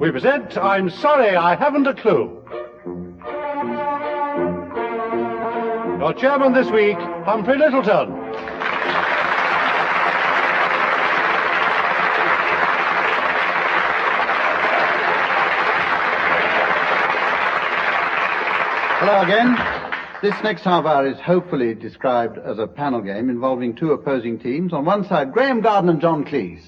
we present I'm Sorry I Haven't a Clue. Your chairman this week, Humphrey Littleton. Hello again. This next half hour is hopefully described as a panel game involving two opposing teams. On one side, Graham Garden and John Cleese.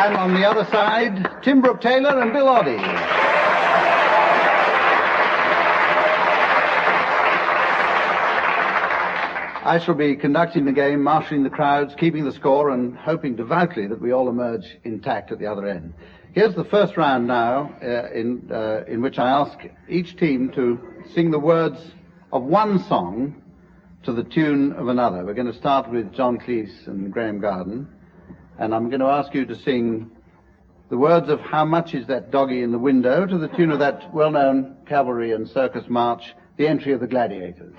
And on the other side, Tim Brooke-Taylor and Bill Oddie. I shall be conducting the game, marshalling the crowds, keeping the score, and hoping devoutly that we all emerge intact at the other end. Here's the first round now, in which I ask each team to sing the words of one song to the tune of another. We're going to start with John Cleese and Graham Garden, and I'm going to ask you to sing the words of How Much Is That Doggy in the Window to the tune of that well-known cavalry and circus march, The Entry of the Gladiators.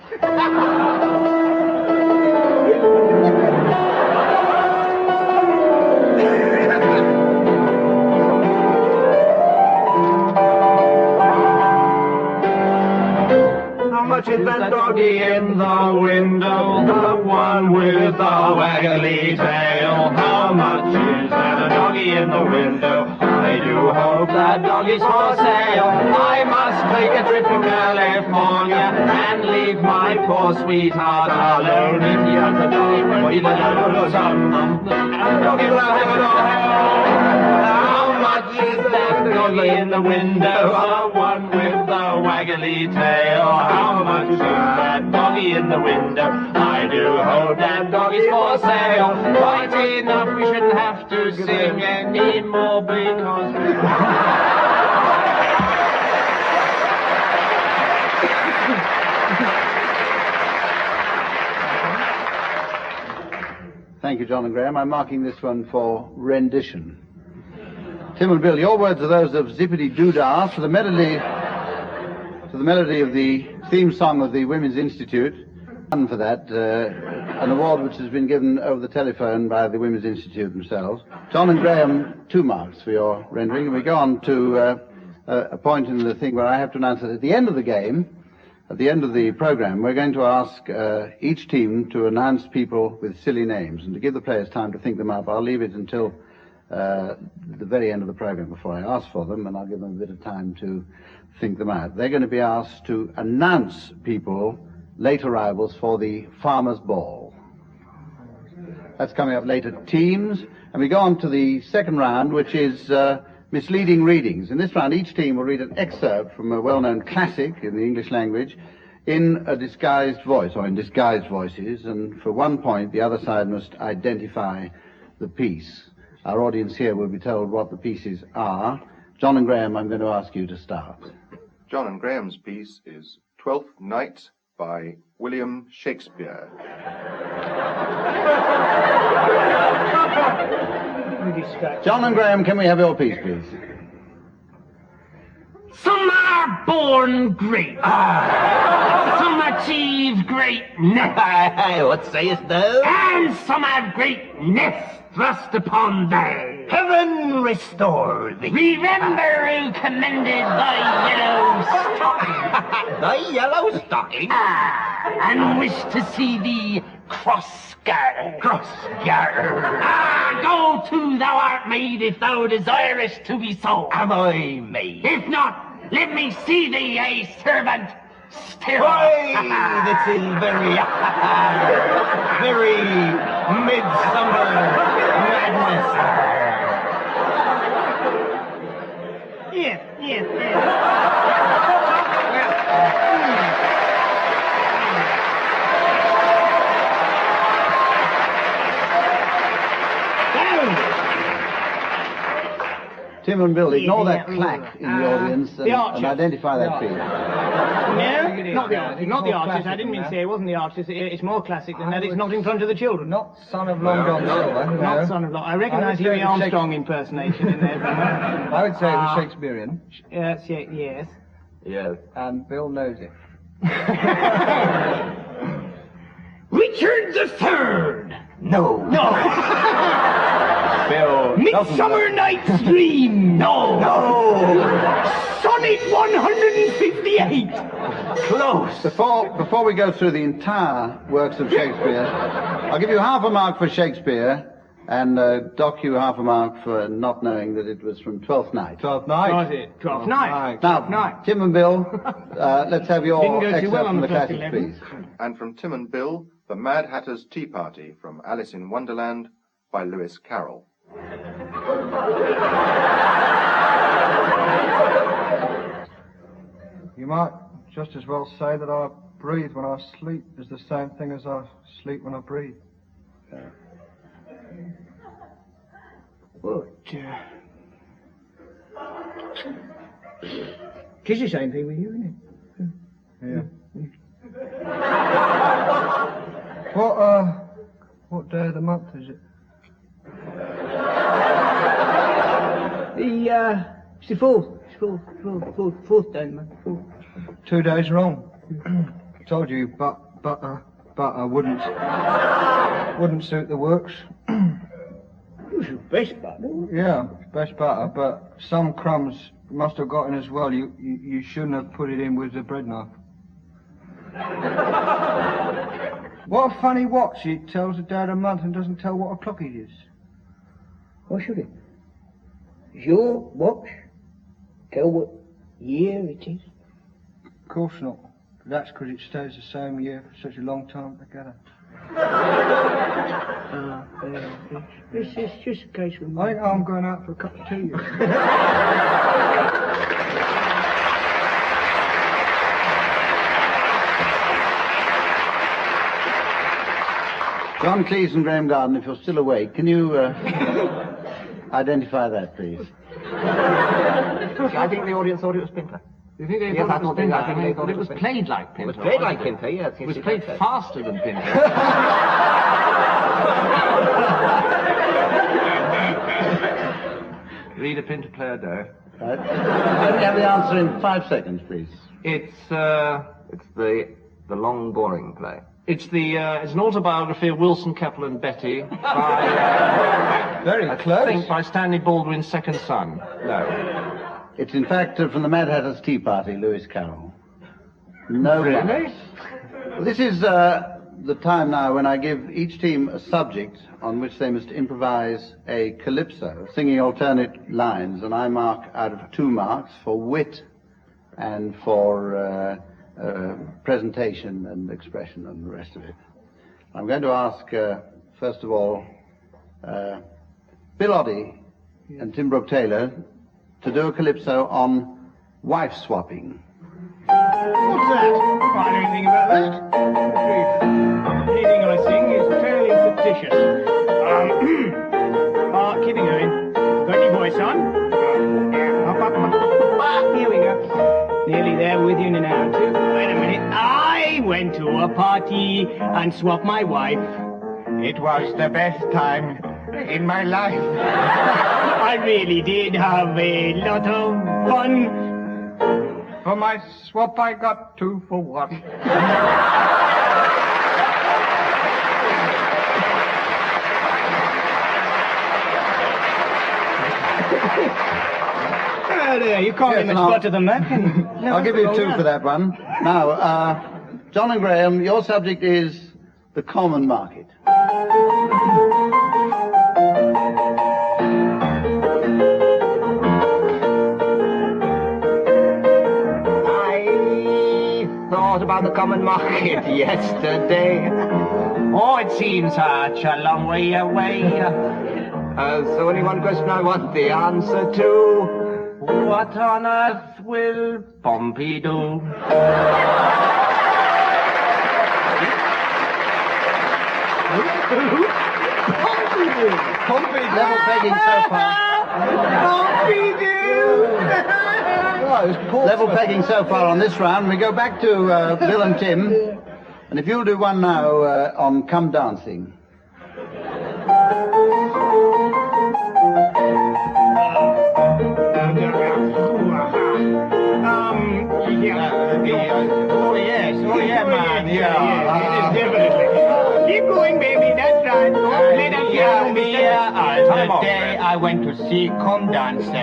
How much is that doggy in the window? The one with the waggly tail. How much is that doggy in the window? I do hope that doggy's for sale. I must make a trip to California and leave my poor sweetheart alone. If he has a doggy, with a doggy will have it all. How much is that doggy in the window? The one with the waggly tail. How much is that doggy in the window? I do hope that doggy's for sale. Quite enough, we shouldn't have to sing anymore because... Thank you, John and Graham. I'm marking this one for rendition. Tim and Bill, your words are those of Zippity-Doo-Dah to the melody of the theme song of the Women's Institute. And for that, an award which has been given over the telephone by the Women's Institute themselves. John and Graham, 2 marks for your rendering. And we go on to a point in the thing where I have to announce that at the end of the game, at the end of the program, we're going to ask each team to announce people with silly names. And to give the players time to think them up, I'll leave it until the very end of the program before I ask for them, and I'll give them a bit of time to think them out. They're going to be asked to announce people, late arrivals, for the Farmer's Ball. That's coming up later. Teams. And we go on to the second round, which is misleading readings. In this round, each team will read an excerpt from a well-known classic in the English language in a disguised voice, or in disguised voices, and for 1 point, the other side must identify the piece. Our audience here will be told what the pieces are. John and Graham, I'm going to ask you to start. John and Graham's piece is Twelfth Night by William Shakespeare. John and Graham, can we have your piece, please? Some are born great. Some achieve greatness. What sayest thou? And some have greatness thrust upon them. Heaven restore thee. Remember who commended the yellow stocking. The yellow stocking? And wish to see thee cross-gartered. Cross-gartered. Go to, thou art made, if thou desirest to be so. Am I made? If not, let me see thee a servant still. Why, this is very, very midsummer madness. Yes. Tim and Bill, ignore that clack in the audience and identify that piece. No, not the artist. Not the artist. I didn't mean to say it wasn't the artist. It's more classic than that. It's not in front of the children. Not Son of Long John Silver. No. Not Son of Long. I recognise Louis Armstrong impersonation in there. I would say it was Shakespearean. Yes. Yes. And Bill knows it. Richard the Third No. No. Bill Midsummer Night's Dream. No. Sonnet 158. Close. Before we go through the entire works of Shakespeare, I'll give you half a mark for Shakespeare and dock you half a mark for not knowing that it was from Twelfth Night. Twelfth Night. Was it? Twelfth Night. Now, Tim and Bill, let's have your Didn't go too excerpt well on from the the first classics, 11. please. And from Tim and Bill, The Mad Hatter's Tea Party from Alice in Wonderland by Lewis Carroll. You might just as well say that I breathe when I sleep is the same thing as I sleep when I breathe. What? Tis the same thing with you, isn't it? Yeah. What day of the month is it? It's the fourth. Fourth day, man. 2 days wrong. Told you, butter wouldn't suit the works. Who's your best butter? Yeah, best butter, but some crumbs must have got in as well. You shouldn't have put it in with the bread knife. What a funny watch. It tells the day of the month and doesn't tell what o'clock it is. Why should it? Does your watch tell what year it is? Of course not. That's because it stays the same year for such a long time together. It's just a case of I think I'm going out for a cup of tea. John Cleese and Graham Garden, if you're still awake, can you identify that, please? I think the audience thought it was Pinter. You think they Yes, I thought thought it was they- I think they Pinter? thought But it it was was played like Pinter. It was played like wasn't Pinter, yes. It was yes, played yes. faster than Pinter. Read a Pinter player dough. Right. Let me have the answer in 5 seconds, please. It's the long, boring play. It's an autobiography of Wilson, Keppel and Betty by, Very I close. think by Stanley Baldwin's second son. No. It's in fact from the Mad Hatter's Tea Party, Lewis Carroll. No. Really? Well, this is the time now when I give each team a subject on which they must improvise a calypso, singing alternate lines, and I mark out of 2 marks for wit and for presentation and expression and the rest of it. I'm going to ask, first of all, Bill Oddie and Tim Brooke-Taylor to do a calypso on wife swapping. What's that? I don't know anything about that. Anything I sing is fairly fictitious. Keep it going. Got your voice on? Here we go. Nearly there with you in an hour or two. Wait a minute. I went to a party and swapped my wife. It was the best time in my life. I really did have a lot of fun. For my swap, I got 2 for 1. There, you can't Yes, get much and I'll- better than that. I'll give you 2 for that one. Now, John and Graham, your subject is the common market. I thought about the common market yesterday. Oh, it seems such a long way away. There's only one question I want the answer to. What on earth will Pompey do? Pompey level pegging so far. Level pegging so far on this round. We go back to Bill and Tim. And if you'll do one now on Come Dancing. Oh, yeah, man. Yeah, it is definitely. Keep going, baby. That's right. day I went to see come dancing,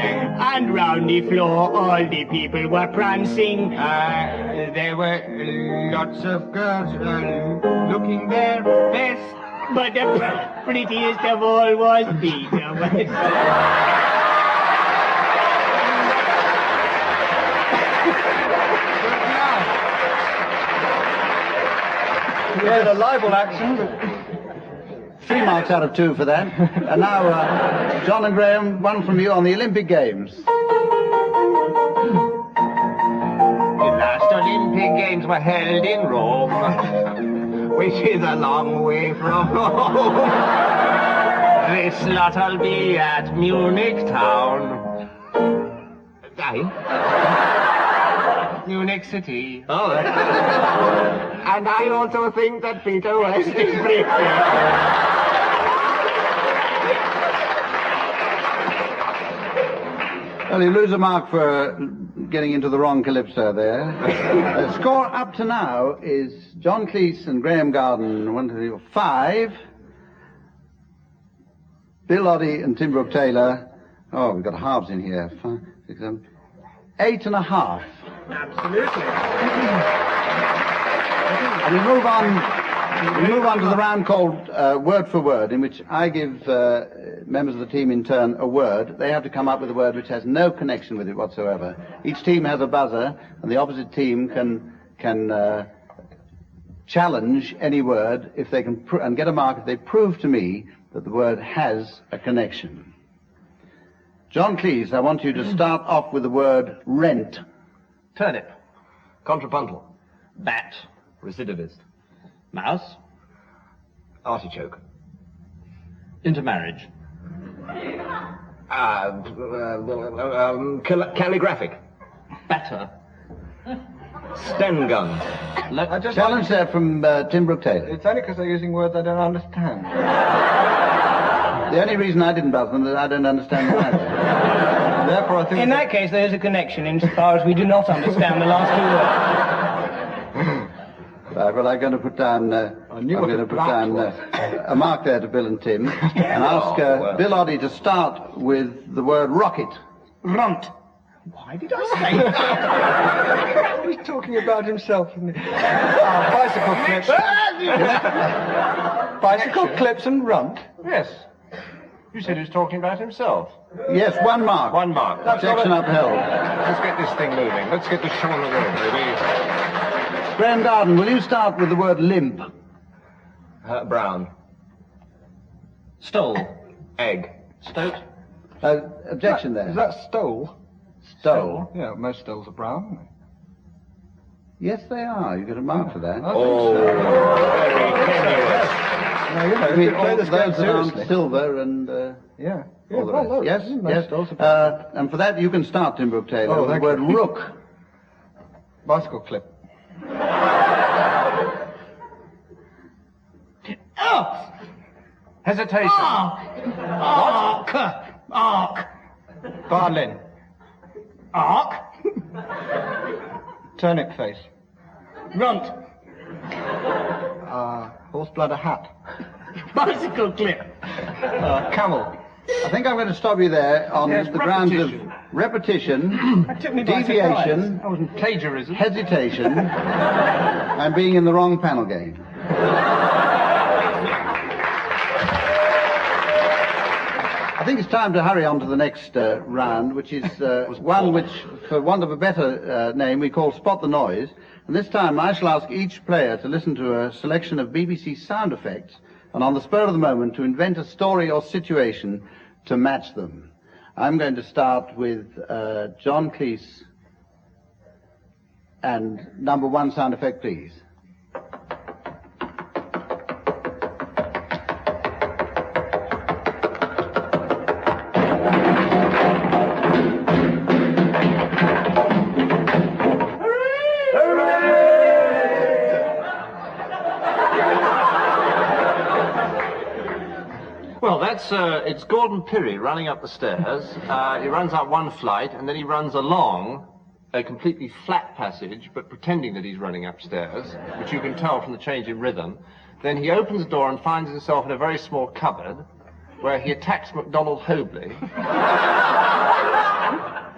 and round the floor all the people were prancing. There were lots of girls looking their best, but the prettiest of all was Peter West. You had a libel action. 3 marks out of 2 for that. And now, John and Graham, one from you on the Olympic Games. The last Olympic Games were held in Rome, which is a long way from home. This lot'll be at Munich town. Munich City. Oh, and I also think that Peter West is pretty. Well, you lose a mark for getting into the wrong calypso there. The score up to now is John Cleese and Graham Garden, 1, 2, 3, 4, 5. Bill Oddie and Tim Brooke-Taylor. Oh, we've got halves in here. 5, 6, 7, 8.5. Absolutely. And we move on to the round called Word for Word, in which I give members of the team in turn a word. They have to come up with a word which has no connection with it whatsoever. Each team has a buzzer, and the opposite team can challenge any word if they can and get a mark if they prove to me that the word has a connection. John Cleese, I want you to start off with the word rent. Turnip. Contrapuntal. Bat. Recidivist. Mouse. Artichoke. Intermarriage. Calligraphic. Batter. Stem gun. Challenge there from Tim Brooke-Taylor. It's only because they're using words I don't understand. The only reason I didn't buzz them is I don't understand them either. Therefore, I think... In that case, there is a connection insofar as we do not understand the last 2 words. Right, well, I'm going to put down, a mark there to Bill and Tim, and ask Bill Oddie to start with the word rocket. Runt. Why did I say that? He's talking about himself, isn't he? Bicycle clips. Bicycle clips and runt. Yes. You said he was talking about himself. Yes, 1 mark. 1 mark. Objection upheld. Let's get this thing moving. Let's get this show on the road, baby. Graham Garden, will you start with the word limp? Brown. Stole. Egg. Stoat. Objection there. Is that stole? Stole. Yeah, most stoles are brown, aren't they? Yes, they are. You get a mark for that. Very tenuous. No, you know, I mean, if you play all this those game that aren't seriously. silver and Yeah. all the well, rest. look, Yes, most yes. stoles are brown. And for that, you can start, Tim Brooke-Taylor, Oh, with the thank word you. rook. Bicycle clip. Oh! Hesitation. Arc. Arc. Violin. Arc. Turnip face. Runt. Horse bladder hat. Bicycle clip. Camel. I think I'm going to stop you there on Yes, the grounds of repetition, That took me by deviation, surprise. I wasn't Plagiarism. hesitation, and being in the wrong panel game. I think it's time to hurry on to the next round, which is one which, for want of a better name, we call Spot the Noise. And this time I shall ask each player to listen to a selection of BBC sound effects and on the spur of the moment to invent a story or situation to match them. I'm going to start with John Cleese, and number 1 sound effect, please. Well, that's, it's Gordon Pirry running up the stairs. He runs up one flight, and then he runs along a completely flat passage, but pretending that he's running upstairs, which you can tell from the change in rhythm. Then he opens the door and finds himself in a very small cupboard, where he attacks MacDonald Hobley,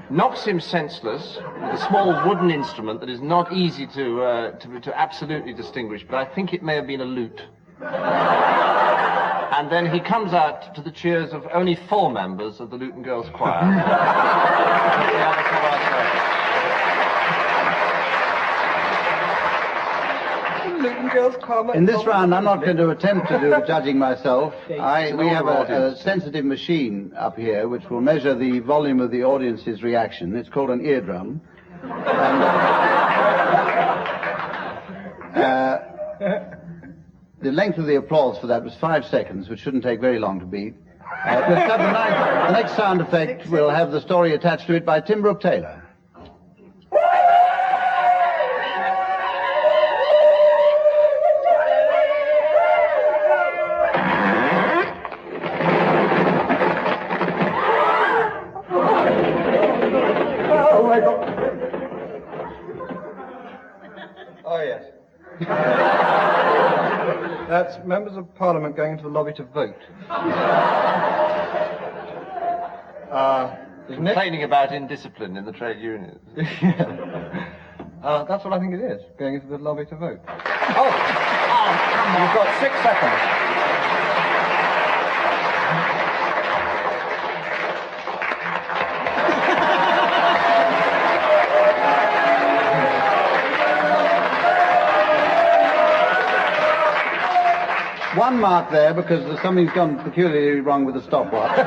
knocks him senseless with a small wooden instrument that is not easy to absolutely distinguish, but I think it may have been a lute. And then he comes out to the cheers of only 4 members of the Luton Girls Choir. In this round, I'm not going to attempt to do the judging myself. We have a sensitive machine up here which will measure the volume of the audience's reaction. It's called an eardrum. And, the length of the applause for that was 5 seconds, which shouldn't take very long to beat. The next sound effect will have the story attached to it by Tim Brooke-Taylor. Oh, yes. That's members of Parliament going into the lobby to vote. Complaining about indiscipline in the trade unions. That's what I think it is, going into the lobby to vote. Oh, come on. You've got 6 seconds. One mark there because something's gone peculiarly wrong with the stopwatch.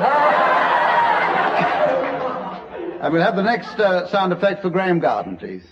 And we'll have the next sound effect for Graham Garden, please.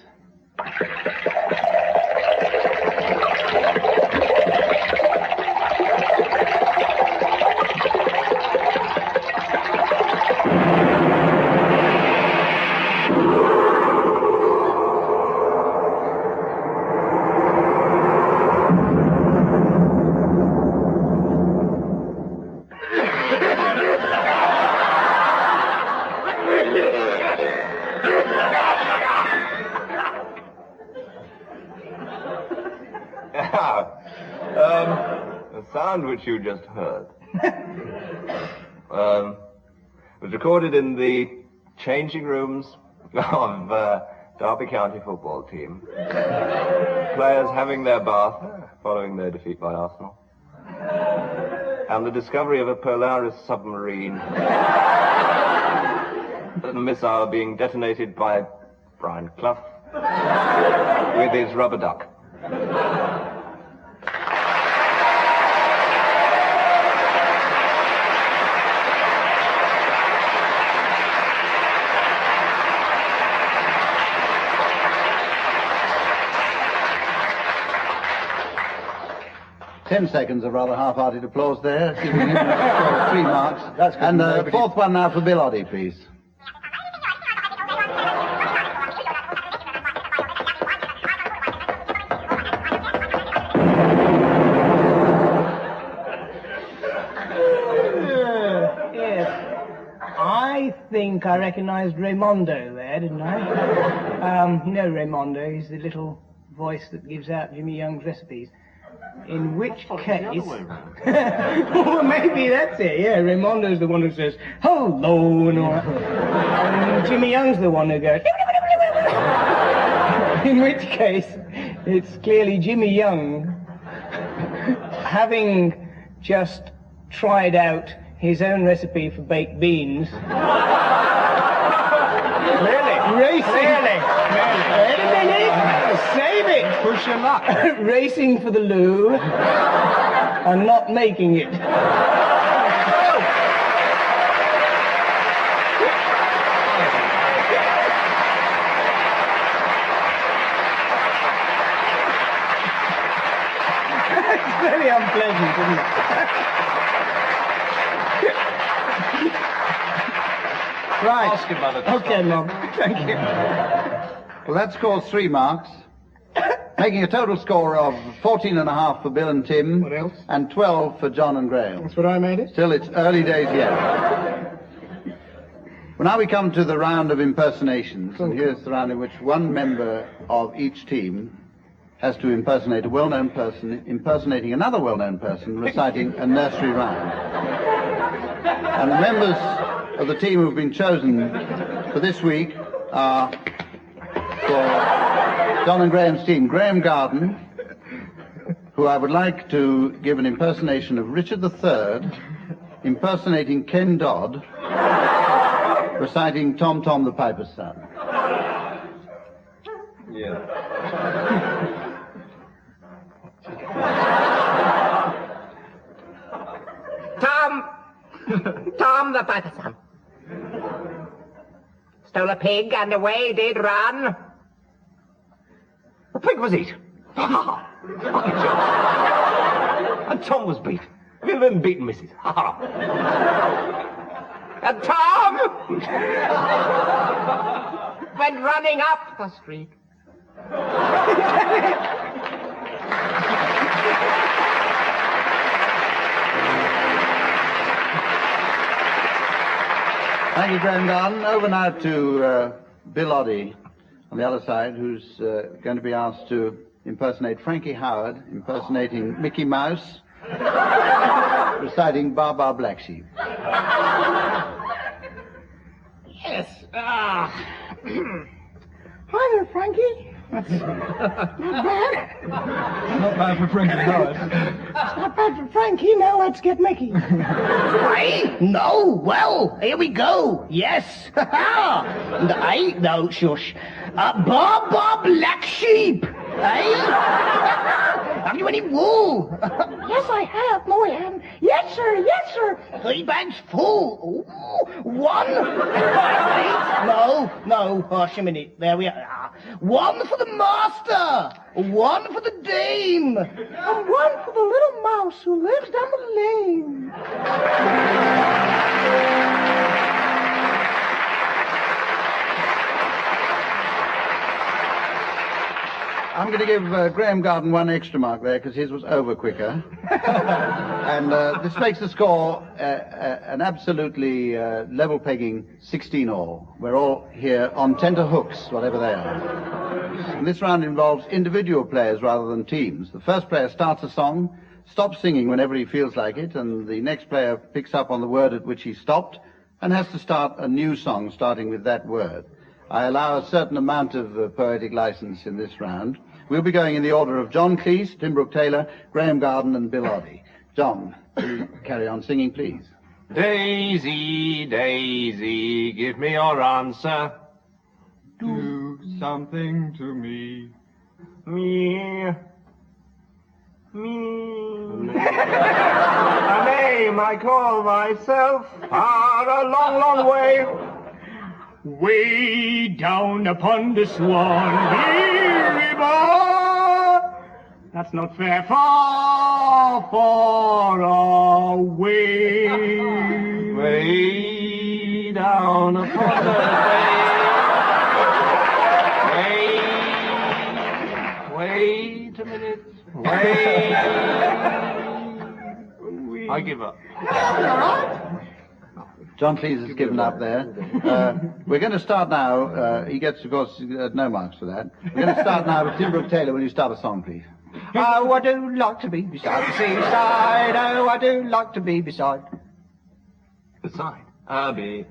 The sound which you just heard was recorded in the changing rooms of Derby County football team. Players having their bath following their defeat by Arsenal. And the discovery of a Polaris submarine. The missile being detonated by Brian Clough with his rubber duck. 10 seconds of rather half-hearted applause there, giving him a score of 3 marks. That's good. And the fourth one now for Bill Oddie, please. I think I recognized Raimondo there, didn't I? You know Raimondo, he's the little voice that gives out Jimmy Young's recipes. In which case... well, maybe that's it, yeah. Raimondo's the one who says, hello, and all that. And Jimmy Young's the one who goes... In which case, it's clearly Jimmy Young having just tried out his own recipe for baked beans. Wait a minute! Save it! Push your luck. Racing for the loo and not making it. It's very unpleasant, isn't it? Right. Ask your mother to Okay, Mum. Thank you. Well, that scores 3 marks, making a total score of 14.5 for Bill and Tim. What else? And 12 for John and Graham. That's what I made it? Still, it's early days yet. Well, now we come to the round of impersonations, and here's the round in which one member of each team has to impersonate a well-known person impersonating another well-known person reciting a nursery rhyme. And the members of the team who've been chosen for this week are, for John and Graham's team, Graham Garden, who I would like to give an impersonation of Richard III, impersonating Ken Dodd, reciting Tom Tom the Piper's Son. Yeah. Tom the Piper's Son stole a pig and away did run. The pig was eat. And Tom was beat. Have you ever been beaten, missus? And Tom went running up the street. Thank you, Graham Garden. Over now to Bill Oddie on the other side, who's going to be asked to impersonate Frankie Howard, impersonating Mickey Mouse, reciting Bar Bar Black Sheep. Yes. Hi there, Frankie. Not bad. Not bad for Frankie Howard. It's not bad for Frankie. Now let's get Mickey. Hey? No? Well, here we go. Yes. Hey? No, shush. Bar Bar Black Sheep. Hey? Have you any wool? Yes, I have. No, I haven't. Yes, sir. Yes, sir. 3 bags full. Ooh, 1. No. Hush a minute. There we are. 1 for the master. 1 for the dame. And 1 for the little mouse who lives down the lane. I'm going to give Graham Garden 1 extra mark there because his was over quicker. And this makes the score an absolutely level pegging 16-all. We're all here on tenter hooks, whatever they are. And this round involves individual players rather than teams. The first player starts a song, stops singing whenever he feels like it, and the next player picks up on the word at which he stopped and has to start a new song starting with that word. I allow a certain amount of poetic license in this round. We'll be going in the order of John Cleese, Tim Brooke-Taylor, Graham Garden, and Bill Oddie. John, will you carry on singing, please? Daisy, Daisy, give me your answer. Do something to me. Me. A name I call myself far a long, long way. Way down upon the Swanee River. That's not fair. Far, far away. Way down upon the bay. Wait a minute. Wait. I give up. John Cleese has given up there. We're going to start now. He gets, of course, no marks for that. We're going to start now with Tim Brooke-Taylor. Will you start a song, please? Oh, I do like to be beside the seaside. Oh, I do like to be beside. Beside. I'll be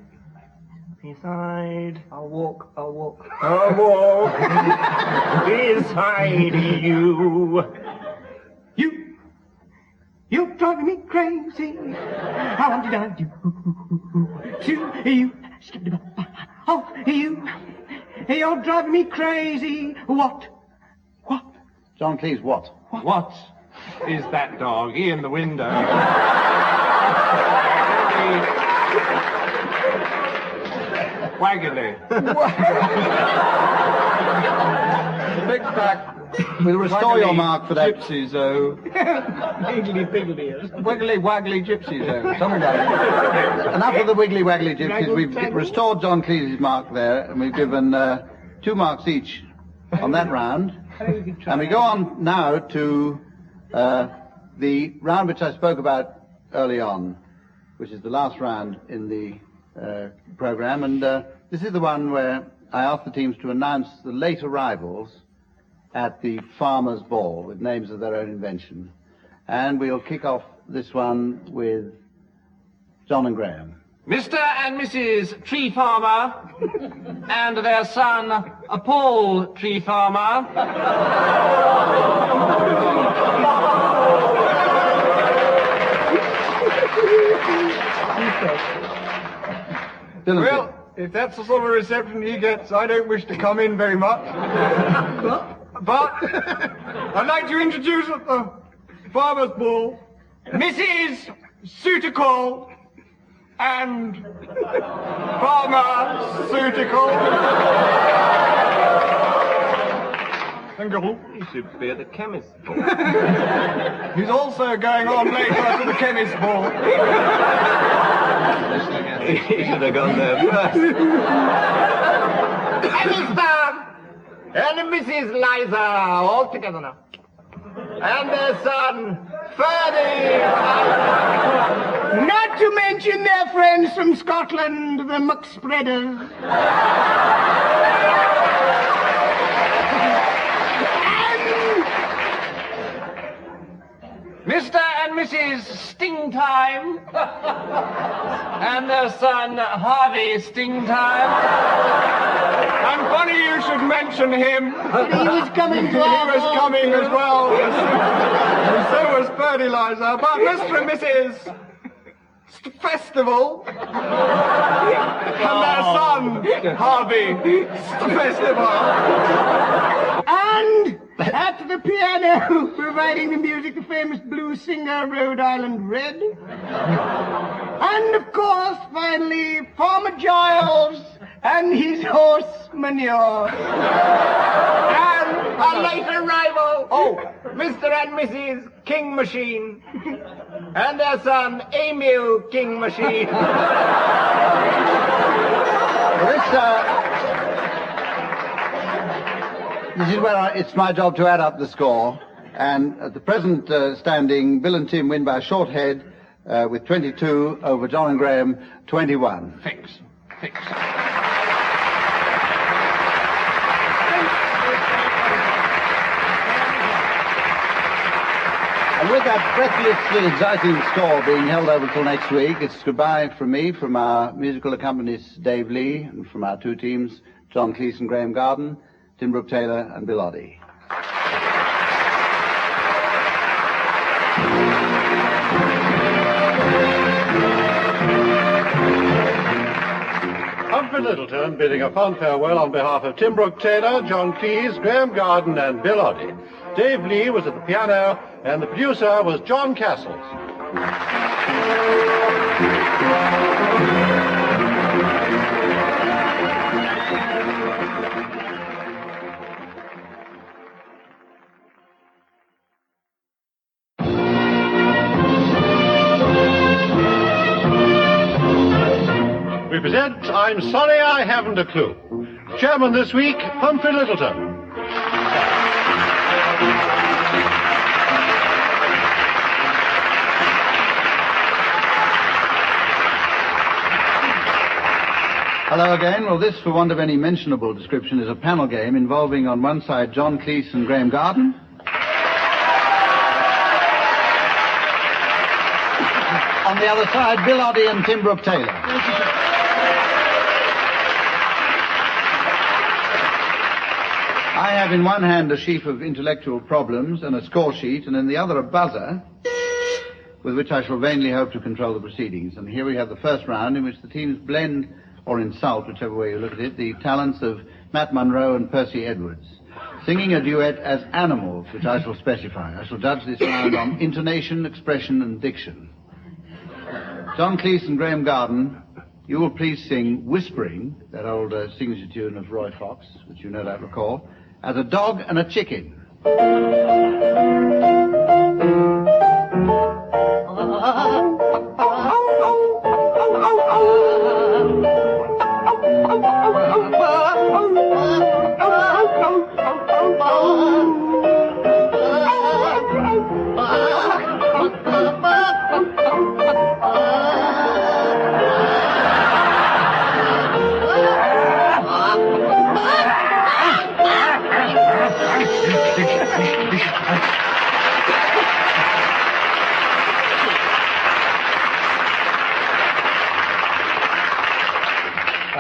beside. I'll walk. I'll walk beside you. You're driving me crazy. I want to dive to you. Oh, you're driving me crazy. What? John Cleese, what? What is that doggy in the window? Waggly. Big back. We'll restore your mark for that. Gypsies, oh. Wiggly. Wiggly waggly gypsies, oh. Something like that. Enough of the wiggly waggly gypsies. We've restored John Cleese's mark there, and we've given 2 marks each on that round. And we go on now to the round which I spoke about early on, which is the last round in the program. And this is the one where I asked the teams to announce the late arrivals at the Farmers' Ball with names of their own invention. And we'll kick off this one with John and Graham. Mr. and Mrs. Tree Farmer and their son, Paul Tree Farmer. Well, if that's the sort of reception he gets, I don't wish to come in very much. But I'd like to introduce at the Farmers' Ball Mrs. Suitical and Farmer Suitical. He should be at the chemist's ball. He's also going on later to the chemist's ball. He should have gone there first. And Mr. and Mrs. Liza, all together now. And their son, Ferdy. Not to mention their friends from Scotland, the McSpreaders. Mr. and Mrs. Stingtime and their son, Harvey Stingtime. And funny you should mention him. He was coming to He was coming as well. And so was Fertilizer. But Mr. and Mrs. Festival and their son, Harvey Festival. And at the piano, providing the music, the famous blues singer, Rhode Island Red. And of course, finally, Farmer Giles and his horse manure. And a late arrival, Mr. and Mrs. King Machine and their son, Emil King Machine. This is where it's my job to add up the score. And at the present standing, Bill and Tim win by a short head with 22 over John and Graham, 21. Fix. And with that breathlessly exciting score being held over till next week, it's goodbye from me, from our musical accompanist Dave Lee, and from our two teams, John Cleese and Graham Garden, Tim Brooke-Taylor and Bill Oddie. Humphrey Littleton bidding a fond farewell on behalf of Tim Brooke-Taylor, John Cleese, Graham Garden and Bill Oddie. Dave Lee was at the piano and the producer was John Castles. We present I'm Sorry I Haven't a Clue. Chairman this week, Humphrey Littleton. Hello again. Well, this, for want of any mentionable description, is a panel game involving on one side John Cleese and Graham Garden. On the other side, Bill Oddie and Tim Brooke-Taylor. I have in one hand a sheaf of intellectual problems and a score sheet, and in the other a buzzer, with which I shall vainly hope to control the proceedings. And here we have the first round in which the teams blend, or insult, whichever way you look at it, the talents of Matt Monroe and Percy Edwards, singing a duet as animals, which I shall specify. I shall judge this round on intonation, expression, and diction. John Cleese and Graham Garden, you will please sing Whispering, that old signature tune of Roy Fox, which you no doubt recall, as a dog and a chicken.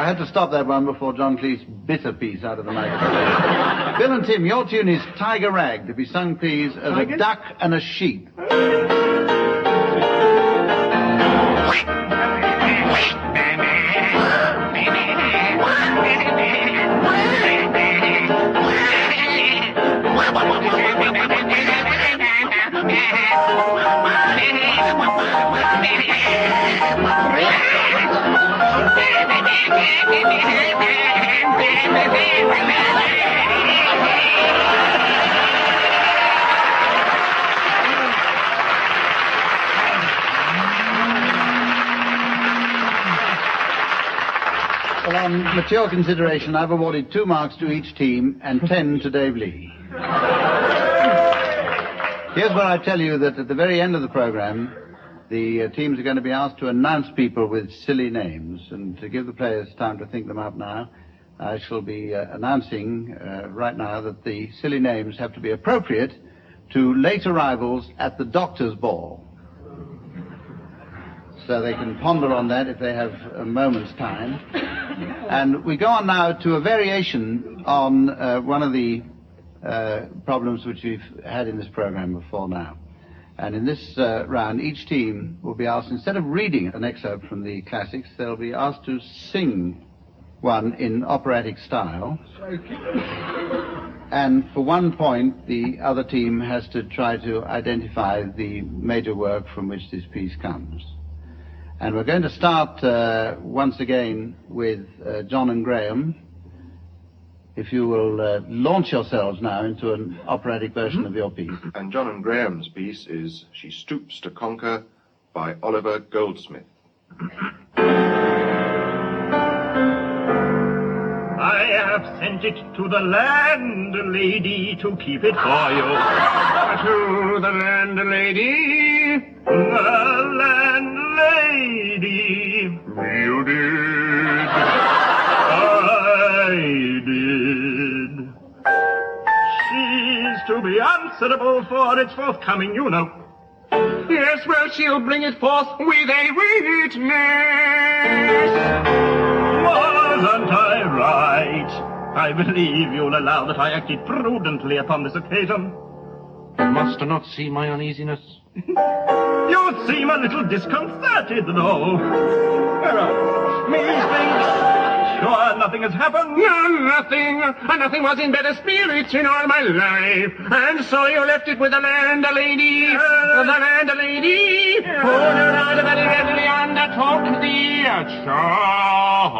had to stop that one before John Cleese bit a piece out of the microphone. Bill and Tim, your tune is Tiger Rag, to be sung, please, as a duck and a sheep. Well, on mature consideration, I've awarded 2 marks to each team and 10 to Dave Lee. Here's where I tell you that at the very end of the program, the teams are going to be asked to announce people with silly names. And to give the players time to think them up now, I shall be announcing right now that the silly names have to be appropriate to late arrivals at the doctor's ball. So they can ponder on that if they have a moment's time. And we go on now to a variation on one of the problems which we've had in this program before now. And in this round, each team will be asked, instead of reading an excerpt from the classics, they'll be asked to sing one in operatic style. And for 1 point, the other team has to try to identify the major work from which this piece comes. And we're going to start once again with John and Graham. If you will launch yourselves now into an operatic version of your piece. And John and Graham's piece is She Stoops to Conquer by Oliver Goldsmith. I have sent it to the landlady to keep it for you. To the landlady. The landlady. You did. I did. She's to be answerable for its forthcoming, you know. Yes, well, she'll bring it forth with a witness. Wasn't I right? I believe you'll allow that I acted prudently upon this occasion. Must not see my uneasiness. You seem a little disconcerted, though. Methinks. Sure, nothing has happened? No, nothing. Nothing was in better spirits in all my life. And so you left it with the landlady. The landlady. Who rather very readily undertook the charge.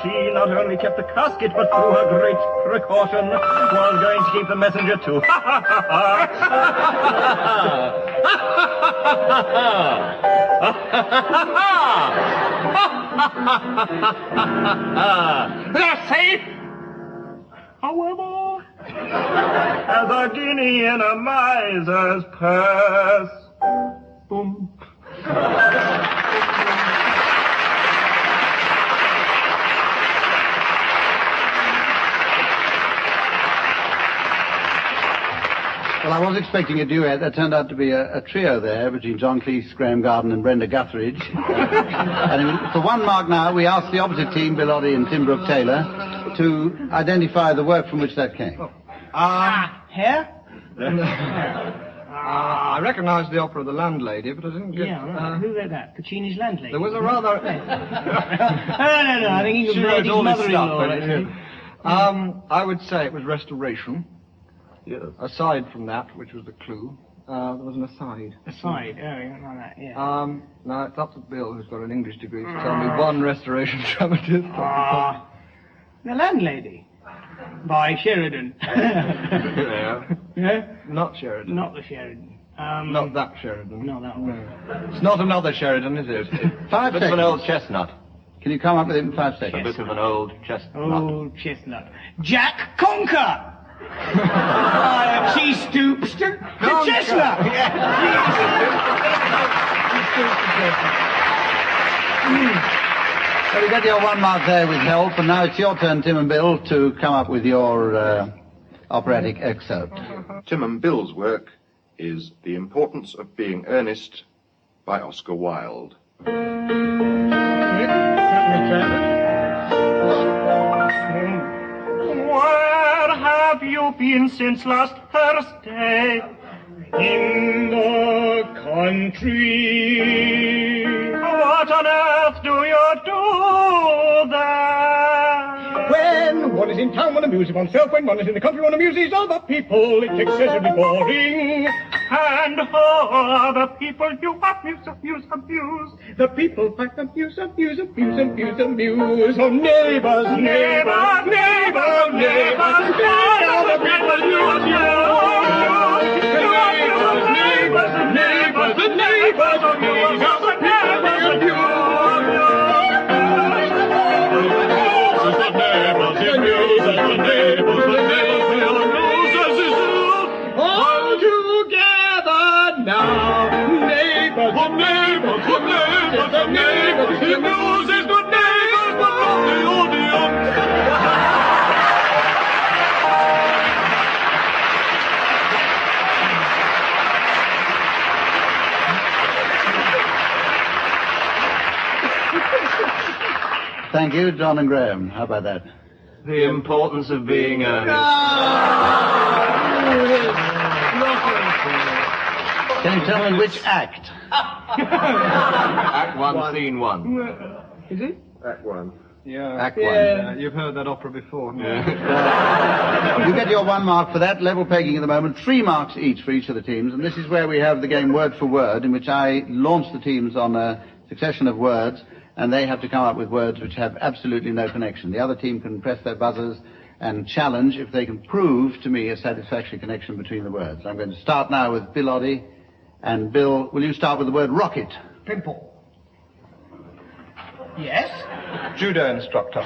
She not only kept the casket, but through her great precaution was going to keep the messenger too. They're safe. However, as a guinea in a miser's purse. Boom. Well, I was expecting a duet. That turned out to be a trio there between John Cleese, Graham Garden and Brenda Guthridge. And for 1 mark now, we asked the opposite team, Bill Oddie and Tim Brooke-Taylor, to identify the work from which that came. Here? I recognised the opera The Landlady, but I didn't get... Who wrote that? Puccini's Landlady? There was a rather... No, I think he was She wrote all this stuff. mother-in-law. I would say it was Restoration. Yes. Aside from that, which was the clue, there was an aside. Aside, like that, yeah. Now it's up to Bill, who's got an English degree, to tell me one Restoration dramatist. The Landlady. By Sheridan. Yeah. Not Sheridan. Not the Sheridan. Not that Sheridan. Not that one. No. It's not another Sheridan, is it? 5 A bit of an seconds. old chestnut. Can you come up with it in 5 A seconds? bit of an old chestnut. Old chestnut. Jack Conker! She stoops to chestnut! Well, you got your 1 mark there with help, and now it's your turn, Tim and Bill, to come up with your operatic excerpt. Tim and Bill's work is The Importance of Being Earnest by Oscar Wilde. Where have you been since last Thursday? In the country. What on earth do you do there? When one is in town, one amuses oneself. When one is in the country, one amuses other people. It's excessively boring. And who are the people you amuse? The people I amuse. Oh, neighbors, neighbors, neighbors, neighbors, neighbors, the people you amuse. Neighbors, neighbors, neighbors, neighbors, all together now. Neighbors, the neighbors, the neighbors, the neighbors, the music, the neighbors, but not the audience. Thank you, John and Graham. How about that? The importance of being earnest. Can you tell me which act? Act 1, Scene 1. Is it? Act 1. Yeah. Act 1. You've heard that opera before. You get your 1 mark for that. Level pegging at the moment. 3 marks each for each of the teams. And this is where we have the game word for word, in which I launch the teams on a succession of words, and they have to come up with words which have absolutely no connection. The other team can press their buzzers and challenge if they can prove to me a satisfactory connection between the words. I'm going to start now with Bill Oddie. And Bill, will you start with the word rocket? Pimple. Yes? Judo instructor.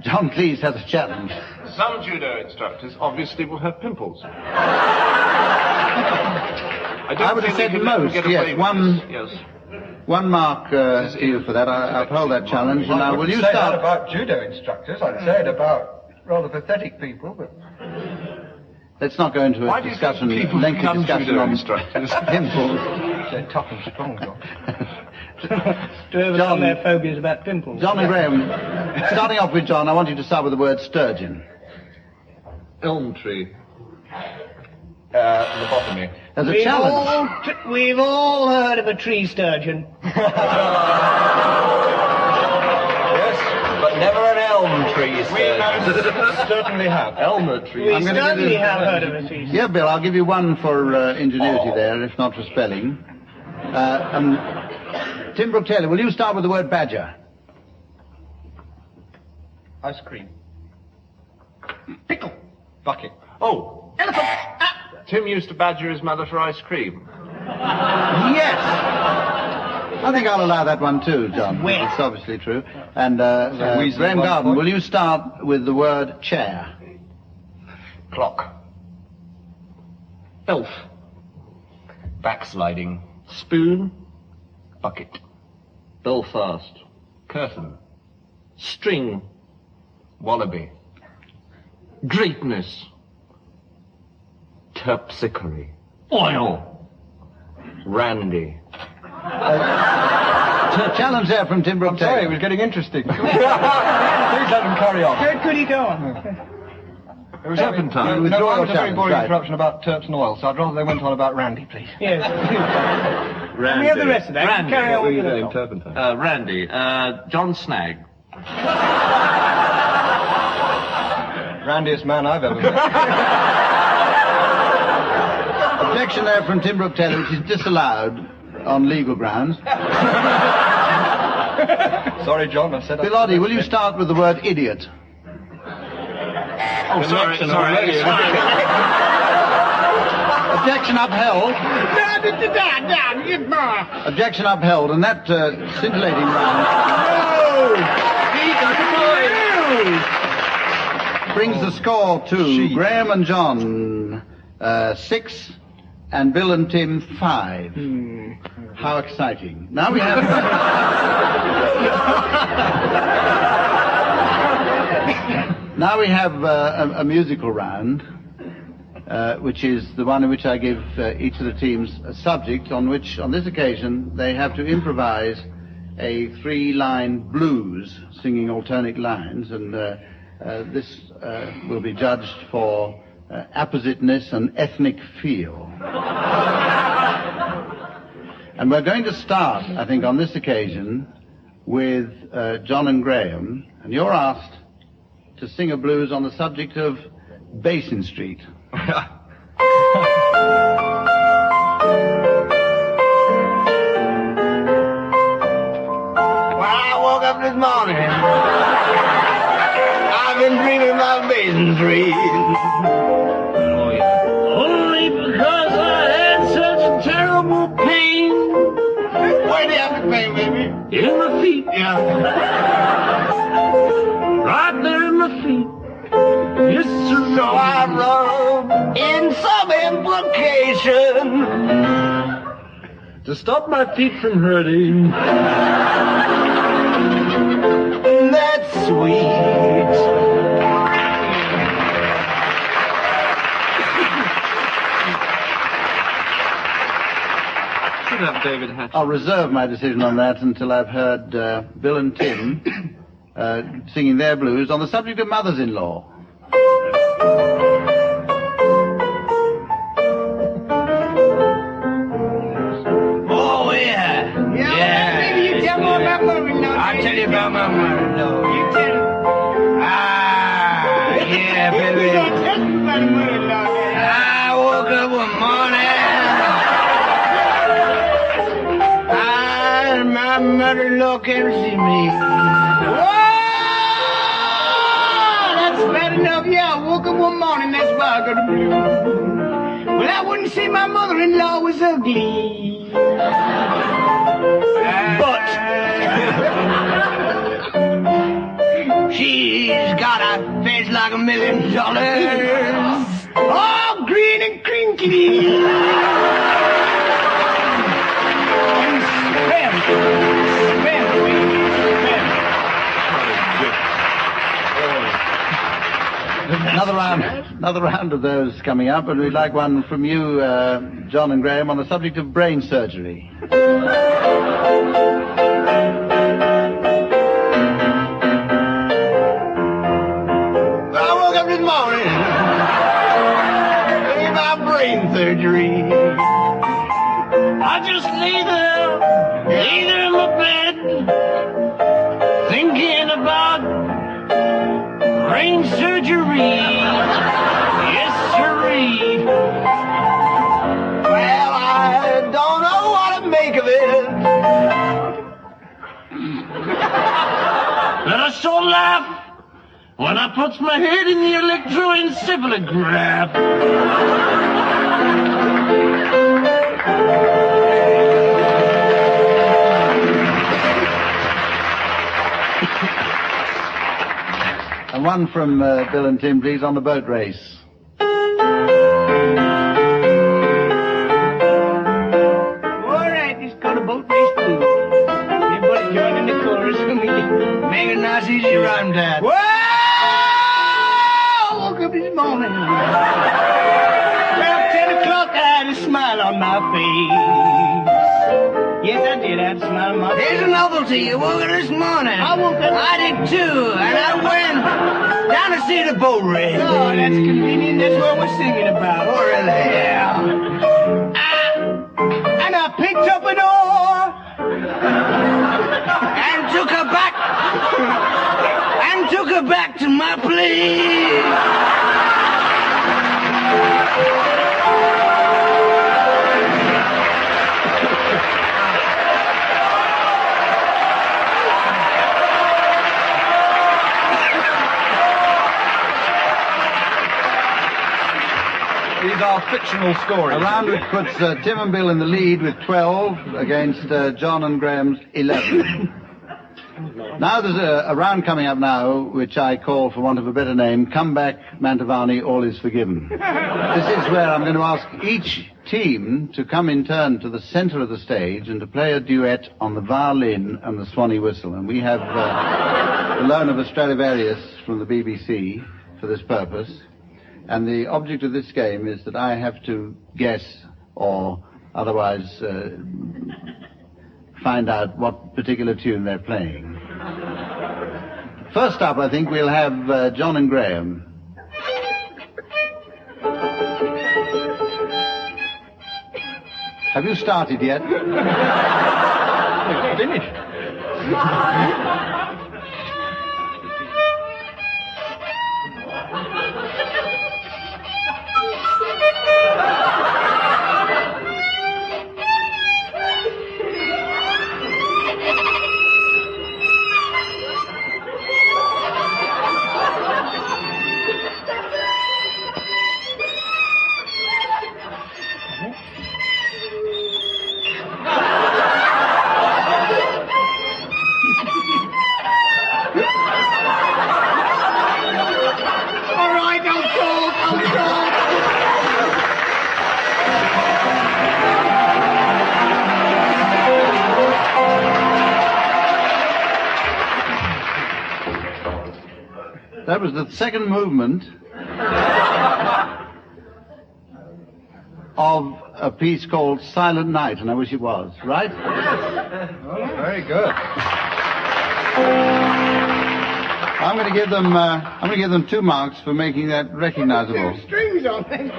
John Cleese has a challenge. Some judo instructors obviously will have pimples. I would have said most, yes. One mark to you for that. I uphold that challenge. And now, will you say start? that about judo instructors. I'd say it about rather pathetic people, but... Let's not go into a discussion, lengthy discussion on instructors? pimples. They're tough and strong, John. To overcome their phobias about pimples. John and Graham, starting off with John, I want you to start with the word sturgeon. Elm tree. Lobotomy. As a challenge. We've all heard of a tree sturgeon. Yes, but never an elm tree. We certainly have. Elmer tree. We certainly have heard of a tree sturgeon. Yeah, Bill, I'll give you 1 for ingenuity there, if not for spelling. Tim Brooke-Taylor, will you start with the word badger? Ice cream. Pickle. Bucket. Oh, Elephant. Tim used to badger his mother for ice cream. Yes! I think I'll allow that one too, John. It's obviously true. And Graham Garden, will you start with the word chair? Clock. Elf. Backsliding. Spoon. Bucket. Belfast. Curtain. String. Wallaby. Greatness. Terpsichore. Oil. Randy. Challenge there from Tim I'm sorry, it Brooke-Taylor. was getting interesting. Please let them carry on. Could he go on? It was Turpentine. Withdraw No, your that was a very challenge, boring right. interruption about Terps and oil, so I'd rather they went on about Randy, please. Yes. Randy. We have the rest of that. Randy. Carry on What were with you the doing, talk. Turpentine? Randy. John Snag. Randiest man I've ever met. Objection there from Tim Brooke-Taylor, which is disallowed on legal grounds. Sorry, John, I said... Bill Oddie, will you start with the word idiot? Oh, sorry. Objection upheld. Objection upheld, and that scintillating round brings the score to Graham and John 6, and Bill and Tim 5. How exciting. Now we have... Now we have a musical round, which is the one in which I give each of the teams a subject on which, on this occasion, they have to improvise a 3-line blues, singing alternate lines, and this will be judged for appositeness and ethnic feel. And we're going to start, I think, on this occasion with John and Graham, and you're asked to sing a blues on the subject of Basin Street. Well, I woke up this morning. I've been dreaming about Basin Street. Only because I had such a terrible pain. Where do you have the pain, baby? In my feet. Yeah. Right there in my feet. Yes, sir. So I rub in some implication To stop my feet from hurting. that's sweet. Should have David Hatch. I'll reserve my decision on that until I've heard Bill and Tim singing their blues on the subject of mothers-in-law. Oh, yeah. Maybe you tell more about mother-in-law. I'll tell you about my mother-in-law. You tell him. Ah, yeah, You baby. don't tell him about the mother-in-law. I woke up one morning. And my mother-in-law came to see me. Whoa! That's bad enough. Yeah, I woke up one morning. That's why I got the blues. Well, I wouldn't say my mother-in-law was ugly. But she's got a face like $1 million. Oh, green and crinkly. And spam. Another round of those coming up, and we'd like one from you, John and Graham, on the subject of brain surgery. I woke up this morning. Think about brain surgery. I just lay there in my bed, thinking about brain surgery. Yes, sirree. Well, I don't know what to make of it. And I sure laugh when I puts my head in the electroencephalograph. And one from Bill and Tim, please, on the boat race. All right, let's go to boat race too. Everybody join in the chorus for me. Make it nice, easy rhyme, Dad. Whoa! I woke up this morning. About 10 o'clock, I had a smile on my face. Yes, I did have a smile on my face. Here's a novelty. You woke up this morning. I woke up. I did too, and I went down to see the boat race. Oh, that's convenient. That's what we're singing about. Oh, really? Yeah. And I picked up an oar And took her back to my place. These are fictional stories. A round which puts Tim and Bill in the lead with 12 against John and Graham's 11. Now there's a round coming up now, which I call, for want of a better name, Come Back, Mantovani, All Is Forgiven. This is where I'm going to ask each team to come in turn to the center of the stage and to play a duet on the violin and the Swanee whistle. And we have the loan of a Stradivarius from the BBC for this purpose. And the object of this game is that I have to guess or otherwise find out what particular tune they're playing. First up, I think we'll have John and Graham. Have you started yet? Finished. That was the second movement of a piece called Silent Night, and I wish it was, right? Oh, very good. I'm going to give them 2 marks for making that recognizable. Strings on it.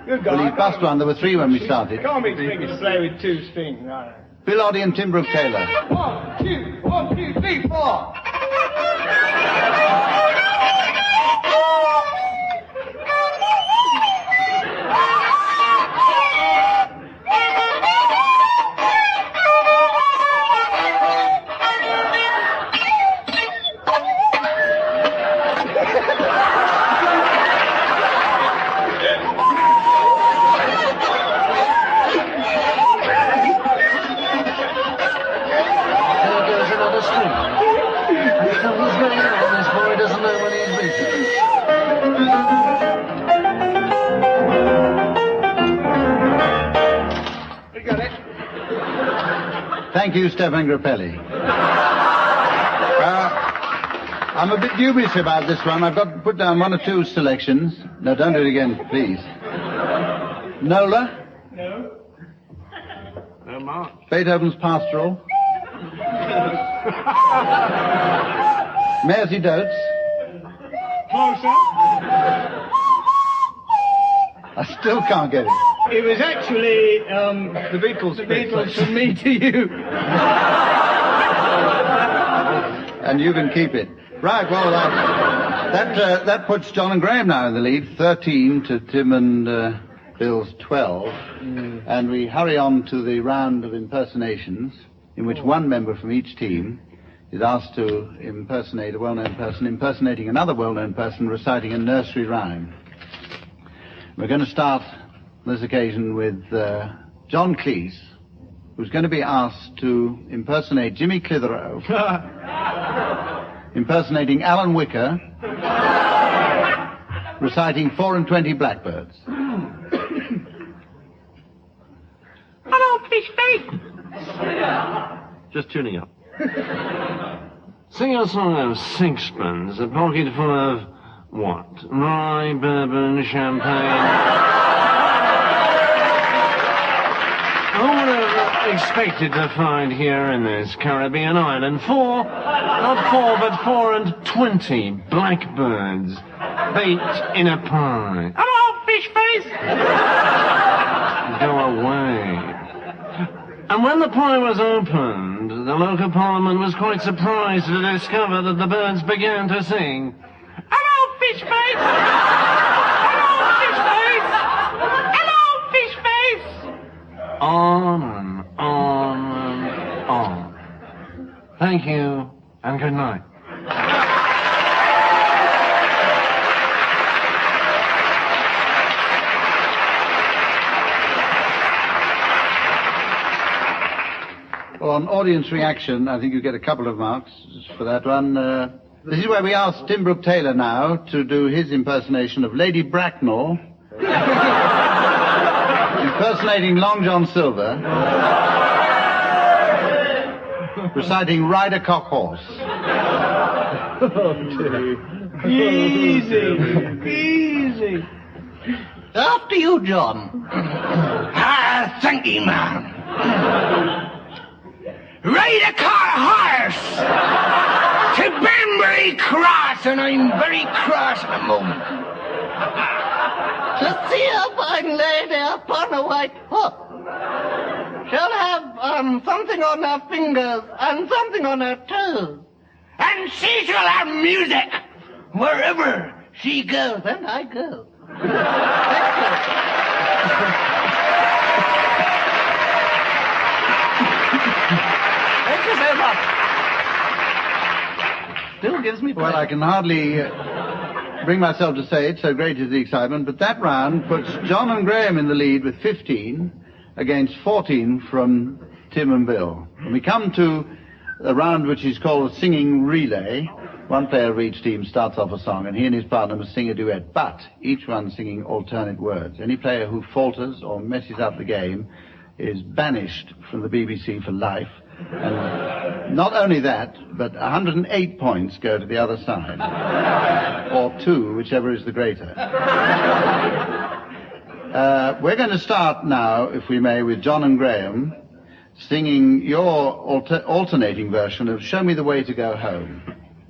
Good God. Well, you passed one. There were 3 when we started. Can't be expected to play with 2 strings, no. Bill Oddie and Tim Brooke-Taylor. 1, 2, 1, 2, 3, 4. Thank you, Stefan Grappelli. I'm a bit dubious about this one. I've got to put down 1 or 2 selections. No, don't do it again, please. Nola? No. No mark. Beethoven's Pastoral? Mersey Dotes? Closer. I still can't get it. It was actually, The Beatles. the Beatles from me to you. And you can keep it. Right, well, that puts John and Graham now in the lead, 13 to Tim and Bill's 12. And we hurry on to the round of impersonations, in which one member from each team is asked to impersonate a well-known person, impersonating another well-known person, reciting a nursery rhyme. We're going to start on this occasion with John Cleese, who's going to be asked to impersonate Jimmy Clitheroe, impersonating Alan Wicker, reciting 4 and 20 Blackbirds. Hello, fish face. Just tuning up. Sing a song of sixpence, a pocket full of what? Rye, bourbon, champagne. Who would have expected to find here in this Caribbean island not 4, but 4 and 20 blackbirds baked in a pie? Hello, fish face. Go away. And when the pie was opened, the local parliament was quite surprised to discover that the birds began to sing. Hello, fish face. Hello, fish face. Hello, fish face. On and on and on. Thank you, and good night. Well, on audience reaction, I think you get a couple of marks for that one. This is where we ask Tim Brooke-Taylor now to do his impersonation of Lady Bracknell. Personating Long John Silver. Reciting Ride a Cock Horse. Easy. Easy. After you, John. Thank you, ma'am. Ride a car horse to Banbury Cross, and I'm very cross at the moment. To see a fine lady upon a white horse. She'll have something on her fingers and something on her toes. And she shall have music wherever she goes, and I go. Thank you so much. Still gives me pleasure. Well, I can hardly bring myself to say it, so great is the excitement, but that round puts John and Graham in the lead with 15 against 14 from Tim and Bill. And we come to a round which is called a singing relay. One player of each team starts off a song, and he and his partner must sing a duet, but each one singing alternate words. Any player who falters or messes up the game is banished from the BBC for life. And not only that, but 108 points go to the other side. Or 2, whichever is the greater. We're going to start now, if we may, with John and Graham singing your alternating version of Show Me the Way to Go Home.